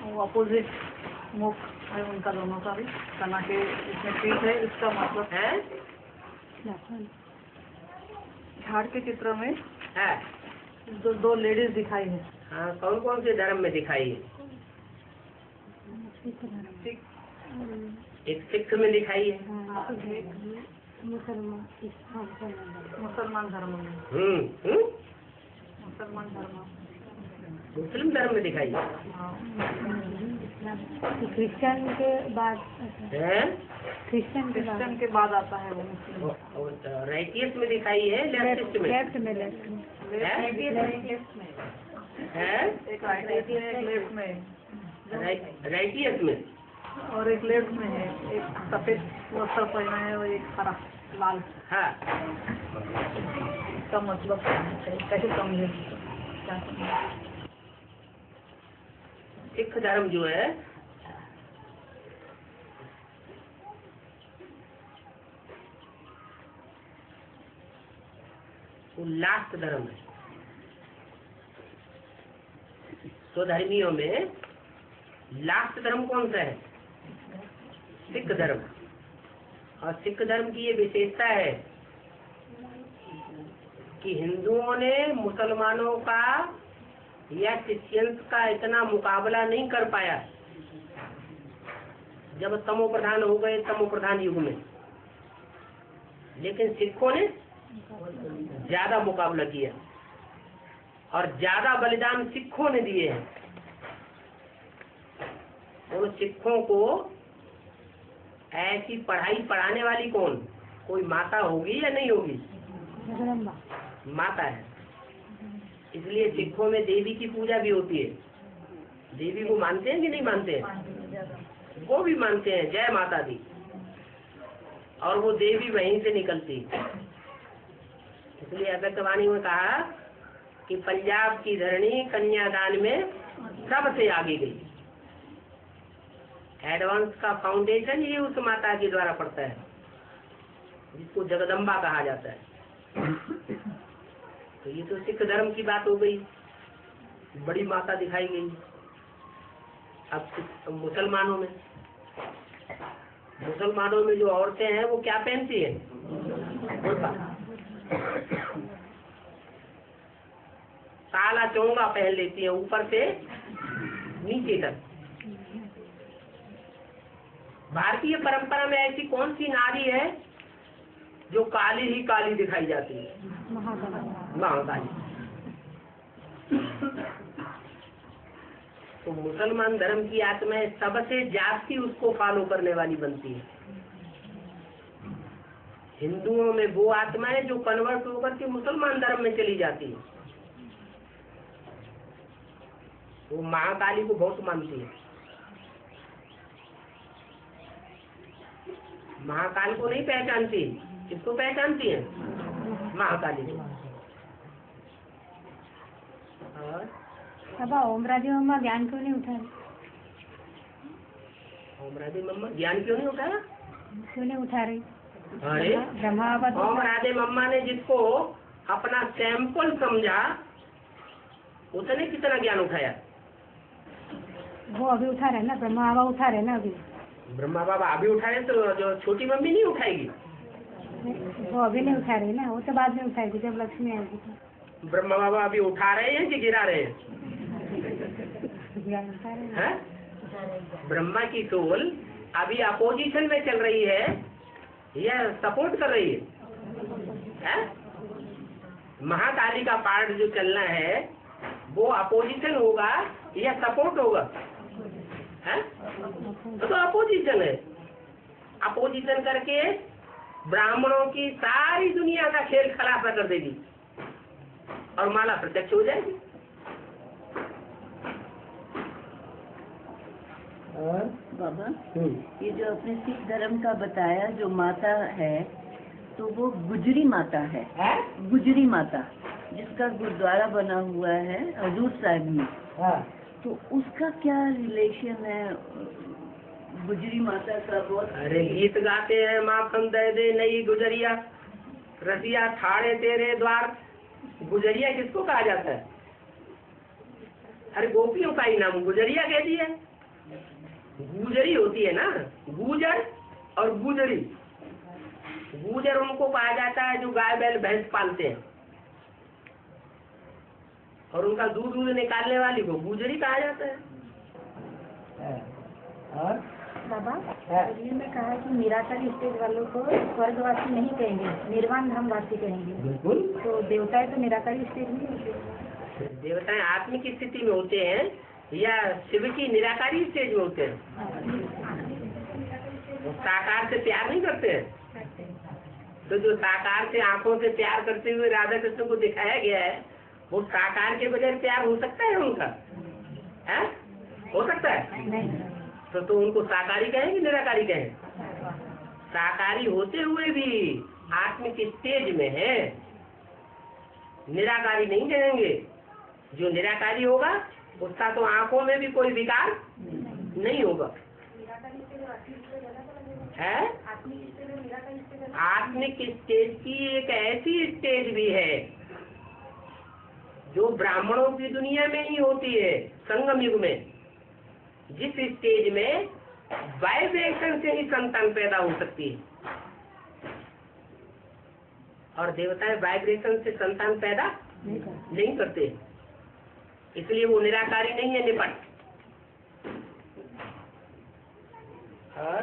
वो अपोजिट मुख है उनका, दोनों का भी तना के इसमें पीठ है, इसका मतलब है? झाड़ के चित्र में है? जो दो लेडीज दिखाई है, हाँ, कौन कौन से धर्म में दिखाई है? एक सिख में दिखाई है। मुसलमान धर्म में, मुसलमान धर्म, मुस्लिम धर्म में दिखाई है। क्रिश्चियन के बाद है? क्रिश्चियन के बाद आता है वो मुस्लिम। राइटियस में दिखाई है, लेफ्टिस्ट में? लेफ्ट में, लेफ्ट में। है? एक राइट में, एक लेफ्ट में, राइटियस में और एक लेफ्ट में है। एक सफेद वस्त्र पहना है और एक हरा लाल। हाँ। इसका मतलब कैसे समझे? सिख धर्म जो है वो लास्ट धर्म है। स्वधर्मियों में लास्ट धर्म कौन सा है? सिख धर्म। और सिख धर्म की ये विशेषता है कि हिंदुओं ने मुसलमानों का या क्रिश्चियंस का इतना मुकाबला नहीं कर पाया जब तमो प्रधान हो गए, तमो प्रधान युग में। लेकिन सिखों ने ज्यादा मुकाबला किया और ज्यादा बलिदान सिखों ने दिए हैं। उन सिखों को ऐसी पढ़ाई पढ़ाने वाली कौन? कोई माता होगी या नहीं होगी? माता है। इसलिए सिखों में देवी की पूजा भी होती है। देवी को मानते हैं कि नहीं मानते हैं? वो भी मानते हैं, जय माता दी। और वो देवी वहीं से निकलती। इसलिए अगस्त्यवाणी में कहा कि पंजाब की धरणी कन्यादान में सबसे आगे गई। एडवांस का फाउंडेशन ये उस माता के द्वारा पड़ता है जिसको जगदम्बा कहा जाता है। तो ये तो सिख धर्म की बात हो गई, बड़ी माता दिखाई गई। अब मुसलमानों में जो औरतें हैं वो क्या पहनती है? काला चोंगा पहन लेती है ऊपर से नीचे तक। भारतीय परंपरा में ऐसी कौन सी नारी है जो काली ही काली दिखाई जाती है? महाकाली। तो मुसलमान धर्म की आत्माएं सबसे जास्ती उसको फॉलो करने वाली बनती है। हिंदुओं में वो आत्माएं जो कन्वर्ट होकर के मुसलमान धर्म में चली जाती है, वो महाकाली को बहुत मानती है। महाकाल को नहीं पहचानती, किसको पहचानती है? महाकाली को। और बाबा ओम राधे मम्मा ज्ञान क्यों नहीं उठा रही? ओम राधे मम्मा ज्ञान क्यों नहीं उठाया? क्यों नहीं उठा रही? अरे ब्रह्मा बाबा ओम राधे मम्मा ने जिसको अपना सैंपल समझा उसने कितना ज्ञान उठाया? वो अभी उठा रहे ना, ब्रह्मा बाबा उठा रहे ना अभी। ब्रह्मा बाबा अभी उठाए तो जो छोटी मम्मी नहीं उठाएगी? वो अभी नहीं उठा रही ना, वो तो बाद में उठाएगी जब लक्ष्मी आएगी तो। ब्रह्मा बाबा अभी उठा रहे हैं कि गिरा रहे हैं? ब्रह्मा की सोल अभी अपोजिशन में चल रही है या सपोर्ट कर रही है? महाकाली का पार्ट जो चलना है वो अपोजिशन होगा या सपोर्ट होगा? तो अपोजिशन है। अपोजिशन करके ब्राह्मणों की सारी दुनिया का खेल खलासा कर देगी और माला प्रत्यक्ष हो जाएगी। बाबा ये जो अपने सिख धर्म का बताया जो माता है तो वो गुजरी माता है, गुजरी माता जिसका गुरुद्वारा बना हुआ है हजूर साहिब में। तो उसका क्या रिलेशन है गुजरी माता का? बहुत अरे गीत गाते हैं, माखन दे दे नई गुजरिया, रसिया ठाड़े तेरे द्वार। गुजरिया किसको कहा जाता है? अरे गोपियों का ही नाम गुजरिया कहती है। गुजरी होती है ना, गुजर और गुजरी। गुजर उनको कहा जाता है जो गाय बैल भैंस पालते हैं और उनका दूध निकालने वाली को गुजरी कहा जाता है। और बाबा ये में कहा कि निराकार स्टेज वालों को स्वर्गवासी नहीं कहेंगे, निर्वाण धामवासी कहेंगे। बिल्कुल। तो देवताएं तो निराकारी स्टेज में होते? देवताएं आत्मिक स्थिति में होते हैं या शिव की निराकारी स्टेज में होते हैं? वो साकार से प्यार नहीं करते हैं। तो जो साकार से आंखों से प्यार करते हुए राधा कृष्ण को दिखाया गया है वो साकार के बगैर प्यार हो सकता है उनका? है? हो सकता है? नहीं। तो उनको साकारी कहें कि निराकारी कहें? साकारी होते हुए भी आत्मिक स्टेज में है, निराकारी नहीं कहेंगे। जो निराकारी होगा उसका तो आंखों में भी कोई विकार नहीं होगा। है? आत्मिक स्टेज की एक ऐसी स्टेज भी है जो ब्राह्मणों की दुनिया में ही होती है, संगम युग में। जिस स्टेज में वाइब्रेशन से ही संतान पैदा हो सकती है, और देवताएं वाइब्रेशन से संतान पैदा नहीं करते, इसलिए वो निराकारी नहीं है, निपट। और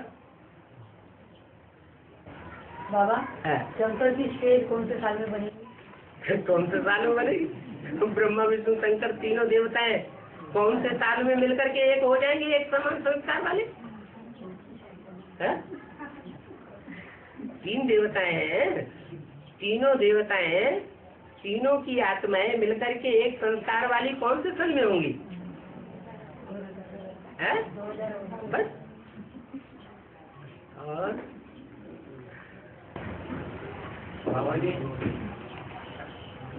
बाबा है। शंकर की स्टेज कौन से साल में बनेगी? कौन से साल में बनेगी? ब्रह्मा विष्णु शंकर तीनों देवताएं कौन से साल में मिलकर के एक हो जाएंगे, एक समान संस्कार वाले? है? 3 देवताएं हैं, तीनों देवताएं, तीनों की आत्माएं मिलकर के एक संस्कार वाली कौन से सन में होंगी? है? बस। और बाबा जी,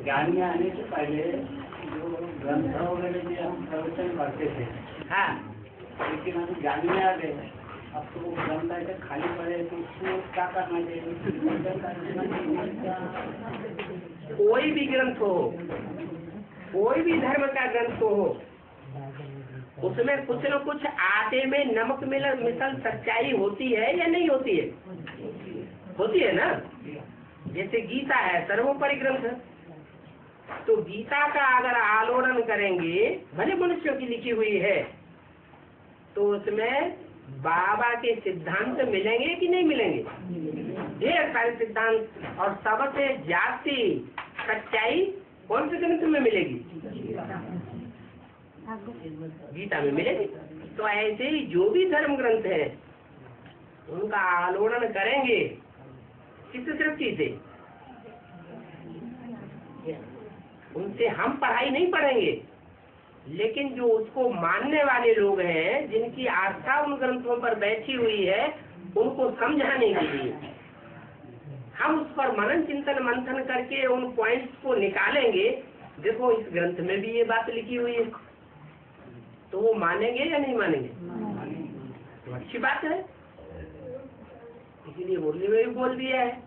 ज्ञान में आने से पहले जो ग्रंथ वगैरह में हम प्रवचन करते थे, हाँ, लेकिन हम ज्ञान में आ गए, अब तो वो ग्रंथ ऐसे खाली पड़े, तो उसको क्या करना चाहिए? कोई भी ग्रंथ हो, कोई भी धर्म का ग्रंथ हो, उसमें कुछ न कुछ आटे में नमक मिसल सच्चाई होती है या नहीं होती है? होती है ना। जैसे गीता है सर्वोपरि ग्रंथ, तो गीता का अगर आलोड़न करेंगे, भले मनुष्यों की लिखी हुई है, तो उसमें बाबा के सिद्धांत मिलेंगे कि नहीं मिलेंगे? ढेर सारे सिद्धांत, और सबसे जाती सच्चाई कौन से ग्रंथ में मिलेगी? गीता में मिलेगी। तो ऐसे ही जो भी धर्म ग्रंथ है, उनका आलोड़न करेंगे किस दृष्टि से? उनसे हम पढ़ाई नहीं पढ़ेंगे, लेकिन जो उसको मानने वाले लोग हैं, जिनकी आस्था उन ग्रंथों पर बैठी हुई है, उनको समझाने के लिए हम उस पर मनन चिंतन मंथन करके उन पॉइंट्स को निकालेंगे। देखो इस ग्रंथ में भी ये बात लिखी हुई है, तो वो मानेंगे या नहीं मानेंगे? तो अच्छी बात है, इसीलिए मुरली में भी बोल दिया है।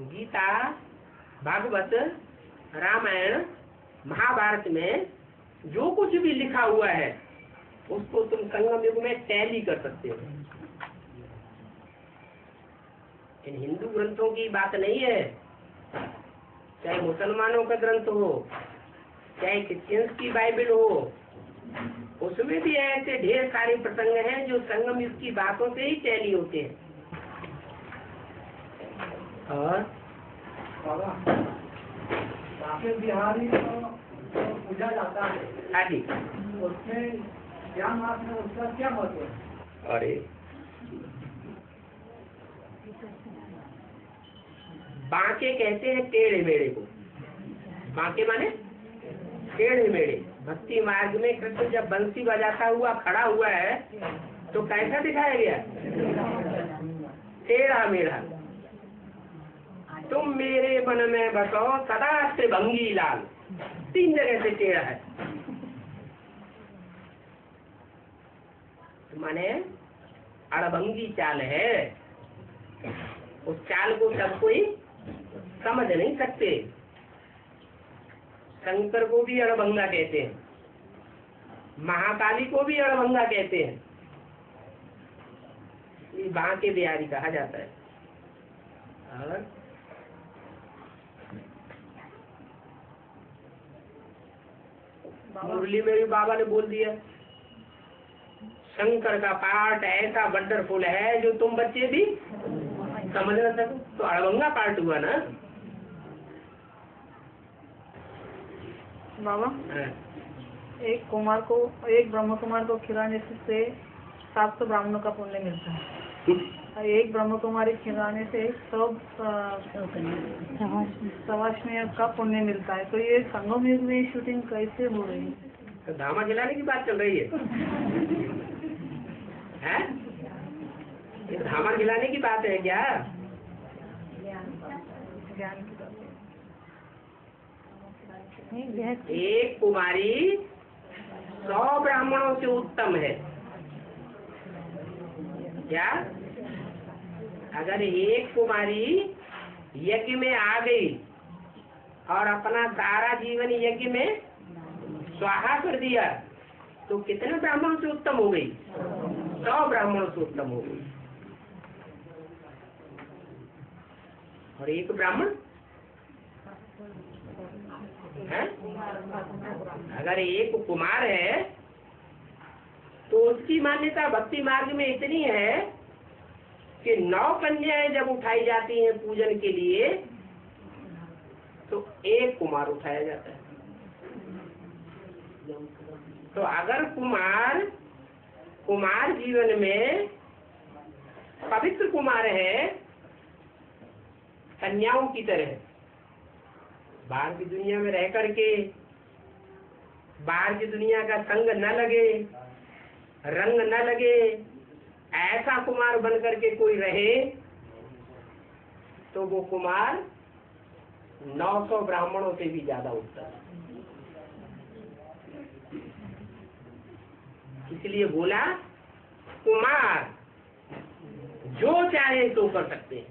गीता, भागवत, रामायण, महाभारत में जो कुछ भी लिखा हुआ है, उसको तुम संगम युग में टैली कर सकते हो। इन हिंदू ग्रंथों की बात नहीं है, चाहे मुसलमानों का ग्रंथ हो, चाहे क्रिश्चियंस की बाइबल हो, उसमें भी ऐसे ढेर सारे प्रसंग हैं जो संगम युग की बातों से ही टैली होते हैं। और बिहारी पूजा जाता है, हाँ जी, उसमें क्या मार्ग में उसका क्या महत्व है? अरे बांके कहते हैं टेढ़े मेढ़े को। बांके माने टेढ़े मेढ़े। भक्ति मार्ग में कृष्ण जब बंसी बजाता हुआ खड़ा हुआ है, तो कैसा दिखाया गया? टेढ़ा मेढ़ा। तुम मेरे मन में बसो सदा त्रिभंगी लाल। 3 जगह से टेढ़ा है, माने अड़भंगी चाल है। उस चाल को सब कोई समझ नहीं सकते। शंकर को भी अड़भंगा कहते हैं, महाकाली को भी अड़भंगा कहते हैं, ये बांके बिहारी कहा जाता है। और मुरली में भी बाबा ने बोल दिया, शंकर का पार्ट ऐसा वंडरफुल है जो तुम बच्चे भी समझ न सको। तो अड़भंगा पार्ट हुआ ना बाबा। हाँ। एक ब्रह्म कुमार को खिलाने से 700 ब्राह्मणों का पुण्य मिलता है। एक ब्रह्म कुमारी खिलाने से 100 सवाष्णीय का पुण्य मिलता है। तो ये संगम युग में शूटिंग कैसे हो रही है? तो धामा खिलाने की बात चल रही है, हैं? ये धामा खिलाने की बात है क्या? ज्ञान की बात है। एक कुमारी 100 ब्राह्मणों से उत्तम है क्या? अगर एक कुमारी यज्ञ में आ गई और अपना सारा जीवन यज्ञ में स्वाहा कर दिया, तो कितने ब्राह्मणों से उत्तम हो गई? 100 ब्राह्मणों से उत्तम हो गई। और एक ब्राह्मण है, अगर एक कुमार है तो उसकी मान्यता भक्ति मार्ग में इतनी है कि 9 कन्याएं जब उठाई जाती हैं पूजन के लिए तो एक कुमार उठाया जाता है। तो अगर कुमार जीवन में पवित्र कुमार है कन्याओं की तरह, बाहर की दुनिया में रह करके बाहर की दुनिया का संग न लगे, रंग न लगे, ऐसा कुमार बन करके कोई रहे तो वो कुमार 900 ब्राह्मणों से भी ज्यादा उत्तम है। इसलिए बोला कुमार जो चाहे तो कर सकते हैं।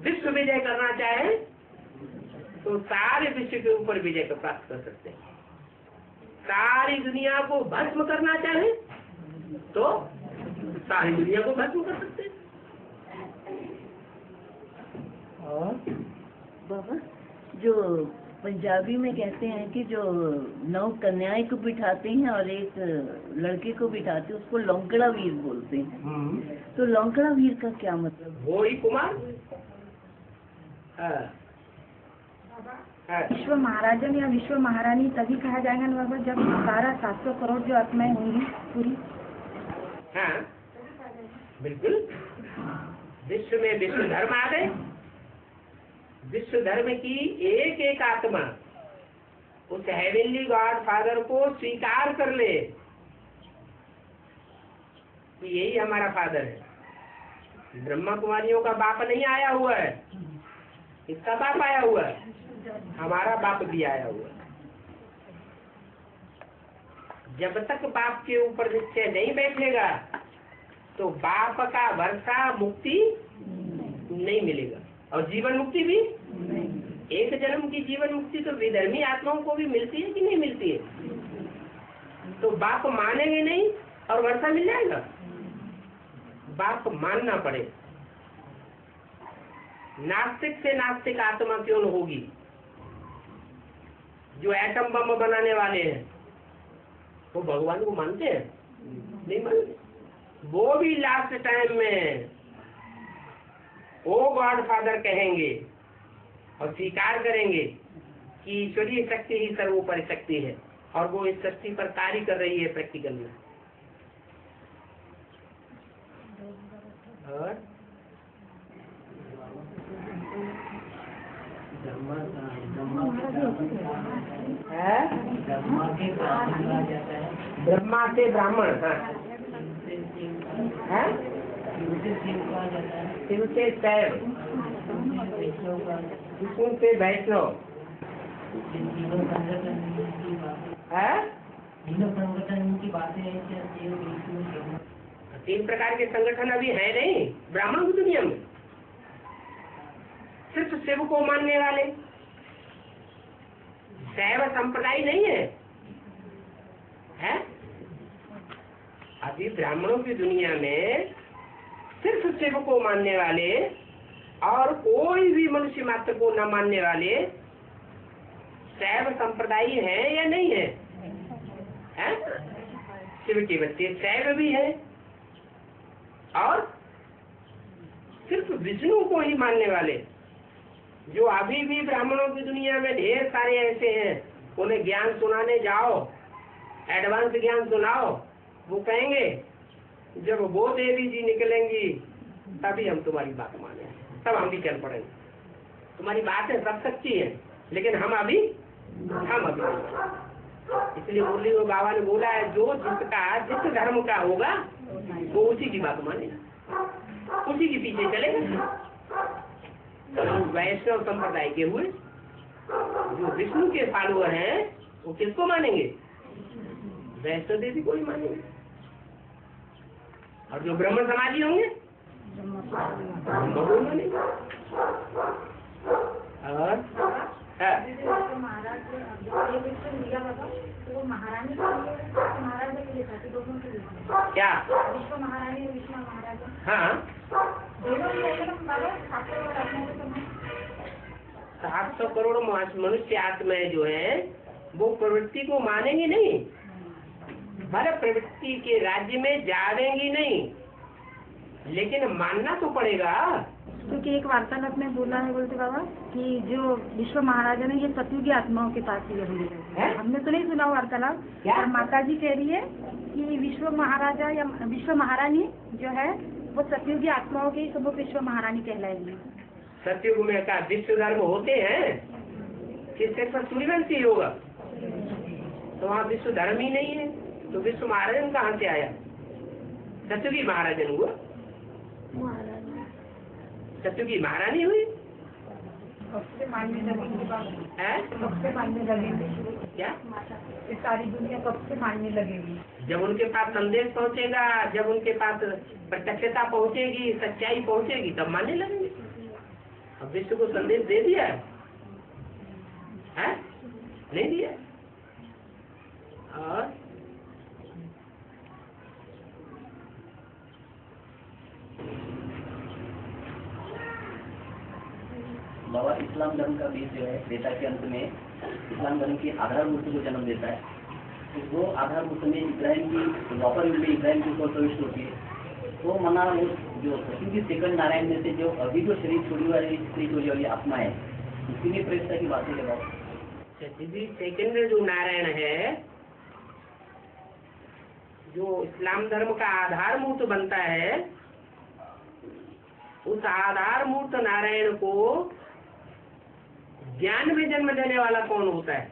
विश्व विजय करना चाहे तो सारे विश्व के ऊपर विजय को प्राप्त कर सकते हैं। सारी दुनिया को भस्म करना चाहे तो सारी दुनिया को भस्म कर सकते हैं। और बाबा जो पंजाबी में कहते हैं कि जो 9 कन्याएं को बिठाते हैं और एक लड़के को बिठाते हैं उसको लौंकड़ा वीर बोलते हैं। तो लौंकड़ा वीर का क्या मतलब? वो ही कुमार। विश्व महाराजन या विश्व महारानी तभी कहा जाएगा ना बाबा जब सारा 700 करोड़ जो आत्माएं होंगी पूरी। हाँ बिल्कुल, विश्व में विश्व धर्म आ गए। विश्व धर्म की एक एक आत्मा उस हेवनली गॉड फादर को स्वीकार कर ले कि यही हमारा फादर है। ब्रह्मा कुमारियों का बाप नहीं आया हुआ है, इसका बाप आया हुआ है, हमारा बाप भी आया हुआ है। जब तक बाप के ऊपर निश्चय नहीं बैठेगा तो बाप का वर्षा मुक्ति नहीं मिलेगा और जीवन मुक्ति भी। एक जन्म की जीवन मुक्ति तो विधर्मी आत्माओं को भी मिलती है कि नहीं मिलती है? तो बाप मानेंगे नहीं और वर्षा मिल जाएगा? बाप मानना पड़े। नास्तिक से नास्तिक आत्मा क्यों न होगी? जो एटम बम बनाने वाले हैं वो भगवान को मानते हैं? नहीं मानते। वो भी लास्ट टाइम में ओ गॉड फादर कहेंगे और स्वीकार करेंगे कि ईश्वरीय शक्ति ही सर्वोपरि शक्ति है और वो इस शक्ति पर कार्य कर रही है प्रैक्टिकल में। और ब्रह्मा से ब्राह्मण, शिव से शैव, विष्णु से वैष्णव, तीन प्रकार के संगठन अभी है नहीं ब्राह्मण की दुनिया में। सिर्फ शिव को मानने वाले, शैव संप्रदाय नहीं है? अभी ब्राह्मणों की दुनिया में सिर्फ शिव को मानने वाले और कोई भी मनुष्य मात्र को न मानने वाले शैव संप्रदायी है या नहीं है? शिव के बच्चे शैव भी है और सिर्फ विष्णु को ही मानने वाले जो अभी भी ब्राह्मणों की दुनिया में ढेर सारे ऐसे हैं। उन्हें ज्ञान सुनाने जाओ, एडवांस ज्ञान सुनाओ, वो कहेंगे जब वो देवी जी निकलेंगी तभी हम तुम्हारी बात माने, तब हम भी चल पड़ेंगे। तुम्हारी बातें सब सच्ची है लेकिन हम अभी इसलिए मुरली वो बाबा ने बोला है जो जिस धर्म का होगा वो उसी की बात मानेगा, उसी के पीछे चलेगा। वैष्णव संप्रदाय के हुए जो विष्णु के फॉलोअर हैं वो किसको मानेंगे? वैष्णव देवी को ही मानेंगे। और जो ब्रह्म समाजी होंगे ब्रह्म को मानेंगे। और हाँ। महाराज ये विश्व लिया बाबा, तो वो महारानी के लिए महाराजा के लिए था, दोनों के लिए क्या? विश्व महारानी और विश्व महाराजा हाँ, दोनों के लिए बाबा 700 करोड़ मनुष्य आत्माएं जो है वो प्रवृत्ति को मानेंगी नहीं, भले प्रवृत्ति के राज्य में जावेंगी नहीं, लेकिन मानना तो पड़ेगा। क्योंकि एक वार्तालाप में बोला है, बोलते बाबा कि जो विश्व महाराजा ने ये सतयुगी आत्माओं के पास ही है। हमने तो नहीं सुना वार्तालाप, और माता जी कह रही है कि विश्व महाराजा या विश्व महारानी जो है वो सतयुगी आत्माओं के ही सब विश्व महारानी कहलाएगी। सतयुग में का विश्व धर्म होते हैं कि सिर्फ सूर्यवंशी होगा, तो वहाँ विश्व धर्म ही नहीं है, तो विश्व महाराजन कहाँ से आया? सतयुगी महाराजन हुआ, सतयुगी महारानी हुई। सबसे मानने लगेंगे है? सबसे मानने लगेंगे क्या? ये सारी दुनिया कब से मानने लगेगी? जब उनके पास संदेश पहुँचेगा, जब उनके पास प्रत्यक्षता पहुँचेगी, सच्चाई पहुँचेगी, तब मानने लगेंगे। अब विश्व को संदेश दे दिया है? नहीं दिया। और बाबा इस्लाम धर्म का बीज जो है वेदा के अंत में इस्लाम धर्म की आधार मूर्ति को जन्म देता है, तो वो आधार मूर्ति में इब्राहिम की द्वापर युग में इब्राहिम की ऊपर प्रविष्ट होती है। तो मना वो जो सतयुगी सेकंड नारायण में से जो अभी जो शरीर छोड़ी वाली स्त्री छोड़ी वाली आत्मा है, उसी में प्रेरित की बातें के बाद सतयुगी सेकंड जो नारायण है, जो इस्लाम धर्म का आधार मूर्त बनता है, उस आधार मूर्त नारायण को ज्ञान में जन्म देने वाला कौन होता है?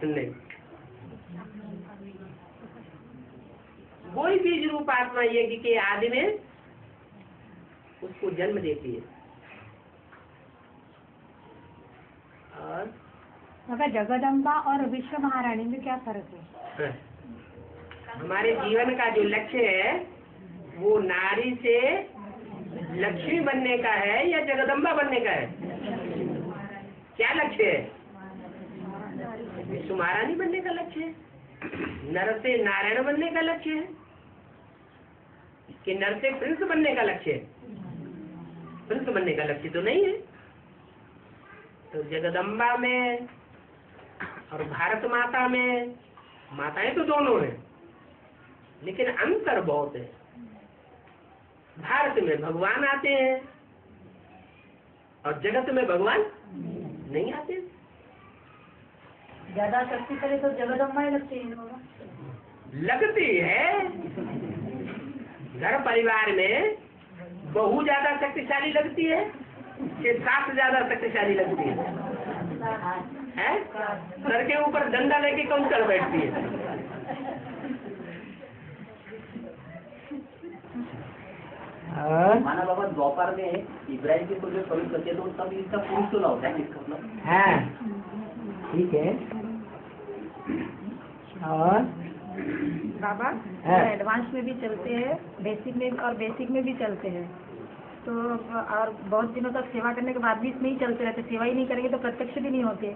नहीं, वही बीज रूप आत्मा यज्ञ के आदि में उसको जन्म देती है। और अगर जगदम्बा और विश्व महारानी में क्या फर्क है? हमारे जीवन का जो लक्ष्य है वो नारी से लक्ष्मी बनने का है या जगदम्बा बनने का है? क्या लक्ष्य है? विश्व महारानी बनने का लक्ष्य है। नर से नारायण बनने का लक्ष्य है कि नर से प्रिंस बनने का लक्ष्य है? प्रिंस बनने का लक्ष्य तो नहीं है। तो जगदम्बा में और भारत माता में, माताएं तो दोनों हैं, लेकिन अंतर बहुत है। भारत में भगवान आते हैं और जगत में भगवान नहीं आते। ज्यादा शक्ति करे तो जगदम्बा ही लगती है बाबा। लगती है। घर परिवार में बहू ज्यादा शक्तिशाली लगती है कि सास ज्यादा शक्तिशाली लगती है? सर के ऊपर डंडा लेके कौन चढ़ बैठती है? माना बाबा द्वापर में इब्राहिम के जो प्रवेश करते हैं, तो तब इसका पुरुष तो ना होता है, इसका मतलब हाँ, ठीक है। और बाबा एडवांस में भी चलते हैं, बेसिक में और बेसिक में भी चलते हैं। तो और बहुत दिनों तक सेवा करने के बाद भी इसमें ही चलते रहते, सेवा ही नहीं करेंगे तो प्रत्यक्ष भी नहीं होते।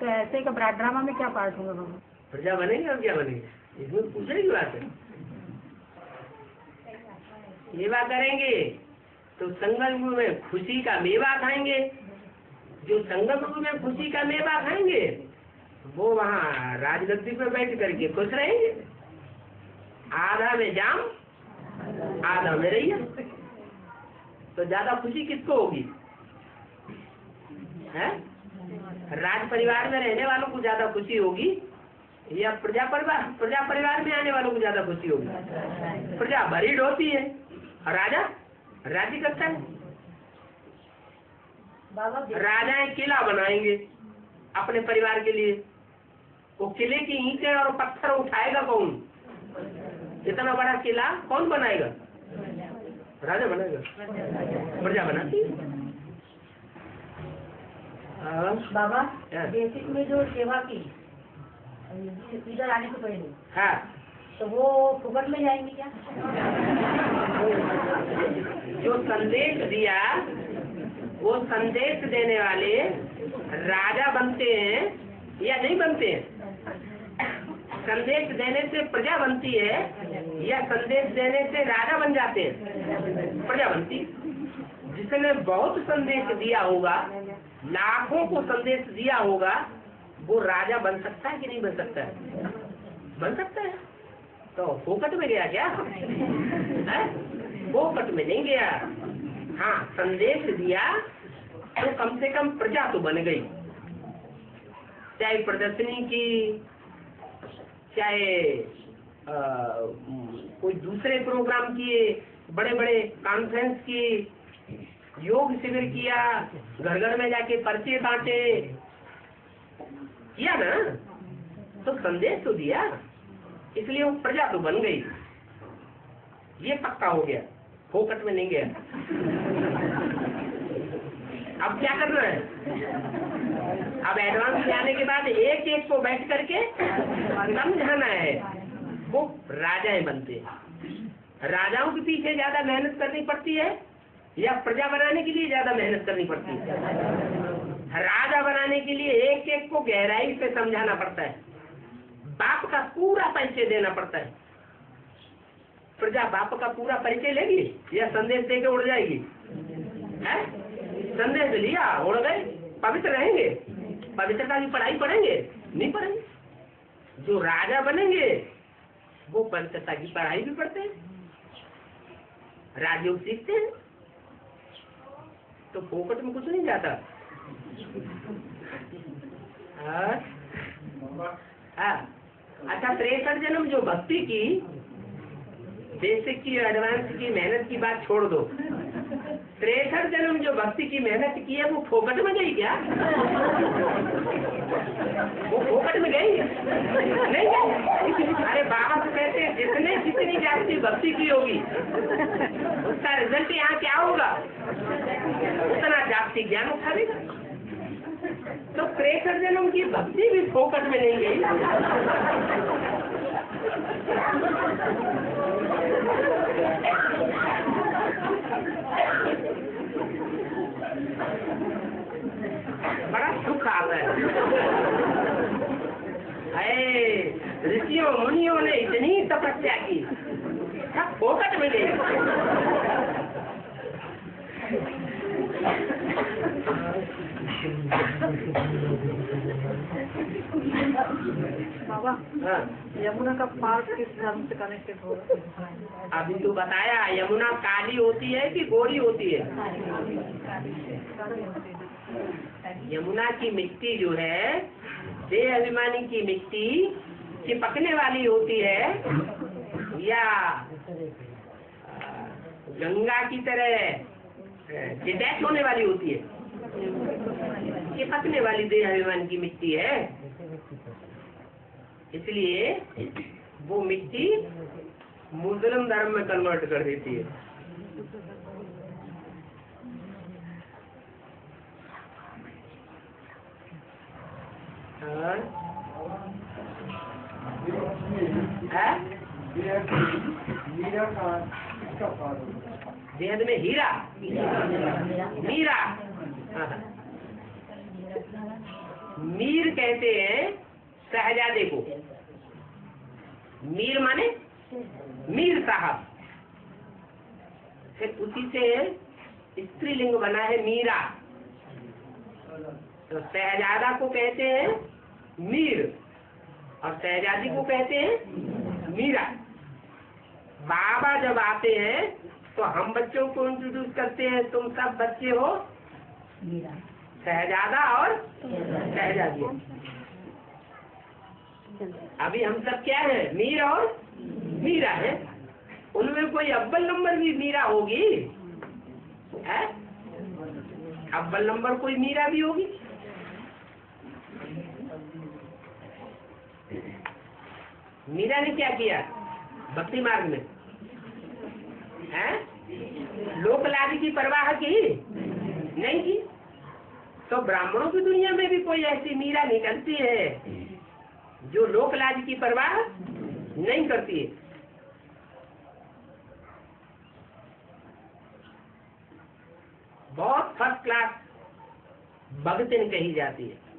तो ऐसे का ब्राड ड्रामा में क्या पार्ट होगा बाबा? प्रजा बनेंगे और क्या बनेंगे, इसमें पूछने की बात है। सेवा करेंगे तो संगम में खुशी का मेवा खाएंगे। जो संगम में खुशी का मेवा खाएंगे वो वहाँ राजगद्दी पे बैठ करके खुश रहेंगे। आधा में जाम, आधा में रैया। तो ज्यादा खुशी किसको होगी? है? राज परिवार में रहने वालों को ज्यादा खुशी होगी या प्रजा परिवार में आने वालों को ज्यादा खुशी होगी? प्रजा भरीड होती है और राजा राज्य करता है। राजाएं किला बनाएंगे अपने परिवार के लिए, वो किले की ईंटें और पत्थर उठाएगा कौन? इतना बड़ा किला कौन बनाएगा? राजा बनाएगा, प्रजा बनाती है। बाबा बेसिक में जो सेवा की इधर आने से पहले, हाँ, तो वो फुकट में जाएंगे क्या? जो संदेश दिया वो संदेश देने वाले राजा बनते हैं या नहीं बनते हैं? संदेश देने से प्रजा बनती है या संदेश देने से राजा बन जाते हैं? प्रजा बनती। जिसने बहुत संदेश दिया होगा, लाखों को संदेश दिया होगा, वो राजा बन सकता है कि नहीं बन सकता है? बन सकता है। तो फोकट में गया क्या? फोकट में नहीं गया। हाँ, संदेश दिया तो कम से कम प्रजा तो बन गई। चाहे प्रदर्शनी की, चाहे कोई दूसरे प्रोग्राम किए, बड़े बड़े कॉन्फ्रेंस की, योग शिविर किया, घर घर में जाके पर्चे बांटे, किया ना, तो संदेश तो दिया, इसलिए वो प्रजा तो बन गई। ये पक्का हो गया, फोकट में नहीं गया। अब क्या करना है? अब एडवांस में आने के बाद एक एक को बैठ करके समझाना है। वो राजाएं बनते हैं। राजाओं के पीछे ज्यादा मेहनत करनी पड़ती है या प्रजा बनाने के लिए ज्यादा मेहनत करनी पड़ती है? राजा बनाने के लिए एक एक को गहराई से समझाना पड़ता है, बाप का पूरा परिचय देना पड़ता है। प्रजा बाप का पूरा परिचय लेगी या संदेश देके उड़ जाएगी? है? संदेश लिया, उड़ गए, पवित्र रहेंगे? पवित्रता की पढ़ाई पढ़ेंगे? नहीं पढ़ेंगे। जो राजा बनेंगे वो पवित्रता की पढ़ाई भी पढ़ते हैं, राजयोग सीखते हैं। तो फोकट में कुछ नहीं जाता। अच्छा, 63 जन्म जो भक्ति की, बेसिक की एडवांस की मेहनत की बात छोड़ दो। 63 जन्म जो भक्ति की मेहनत की है वो फोकट में गई क्या? वो फोकट में गई? नहीं गई। अरे बाबा तो कहते हैं जितने जितनी जाति भक्ति की होगी उसका रिजल्ट यहाँ क्या होगा? उतना जाति ज्ञान उठाएगा। तो 63 जन्म की भक्ति भी फोकट में नहीं गई। बड़ा सुख आता है। ऋषियों मुनियों ने इतनी तपस्या की, सब फोकट में गई। बाबा, यमुना का पार किस धर्म से कनेक्टेड होगा? अभी तो बताया, यमुना काली होती है कि गोरी होती है? यमुना की मिट्टी जो है, देह अभिमानी की मिट्टी चिपकने वाली होती है या गंगा की तरह डिटैच होने वाली होती है? चिपकने वाली देह अभिमान की मिट्टी है। इसलिए वो मिट्टी मुस्लिम धर्म में कन्वर्ट कर देती है। देह में हीरा, मीरा, मीर कहते हैं शहजादे को। मीर माने मीर साहब, फिर उसी से स्त्रीलिंग बना है मीरा। तो शहजादा को कहते हैं मीर और शहजादी को कहते हैं मीरा। बाबा जब आते हैं तो हम बच्चों को इंट्रोड्यूस करते हैं, तुम सब बच्चे हो मीरा, शहजादा और शहजादी। अभी हम सब क्या है? मीर और मीरा है। उनमें कोई अव्वल नंबर भी मीरा होगी है? अव्वल नंबर कोई मीरा भी होगी। मीरा ने क्या किया भक्ति मार्ग में? है? लोक लाभ की परवाह की नहीं की। तो ब्राह्मणों की दुनिया में भी कोई ऐसी मीरा निकलती है जो लोक लाज की परवाह नहीं करती है। बहुत फर्स्ट क्लास भगतिन कही जाती है।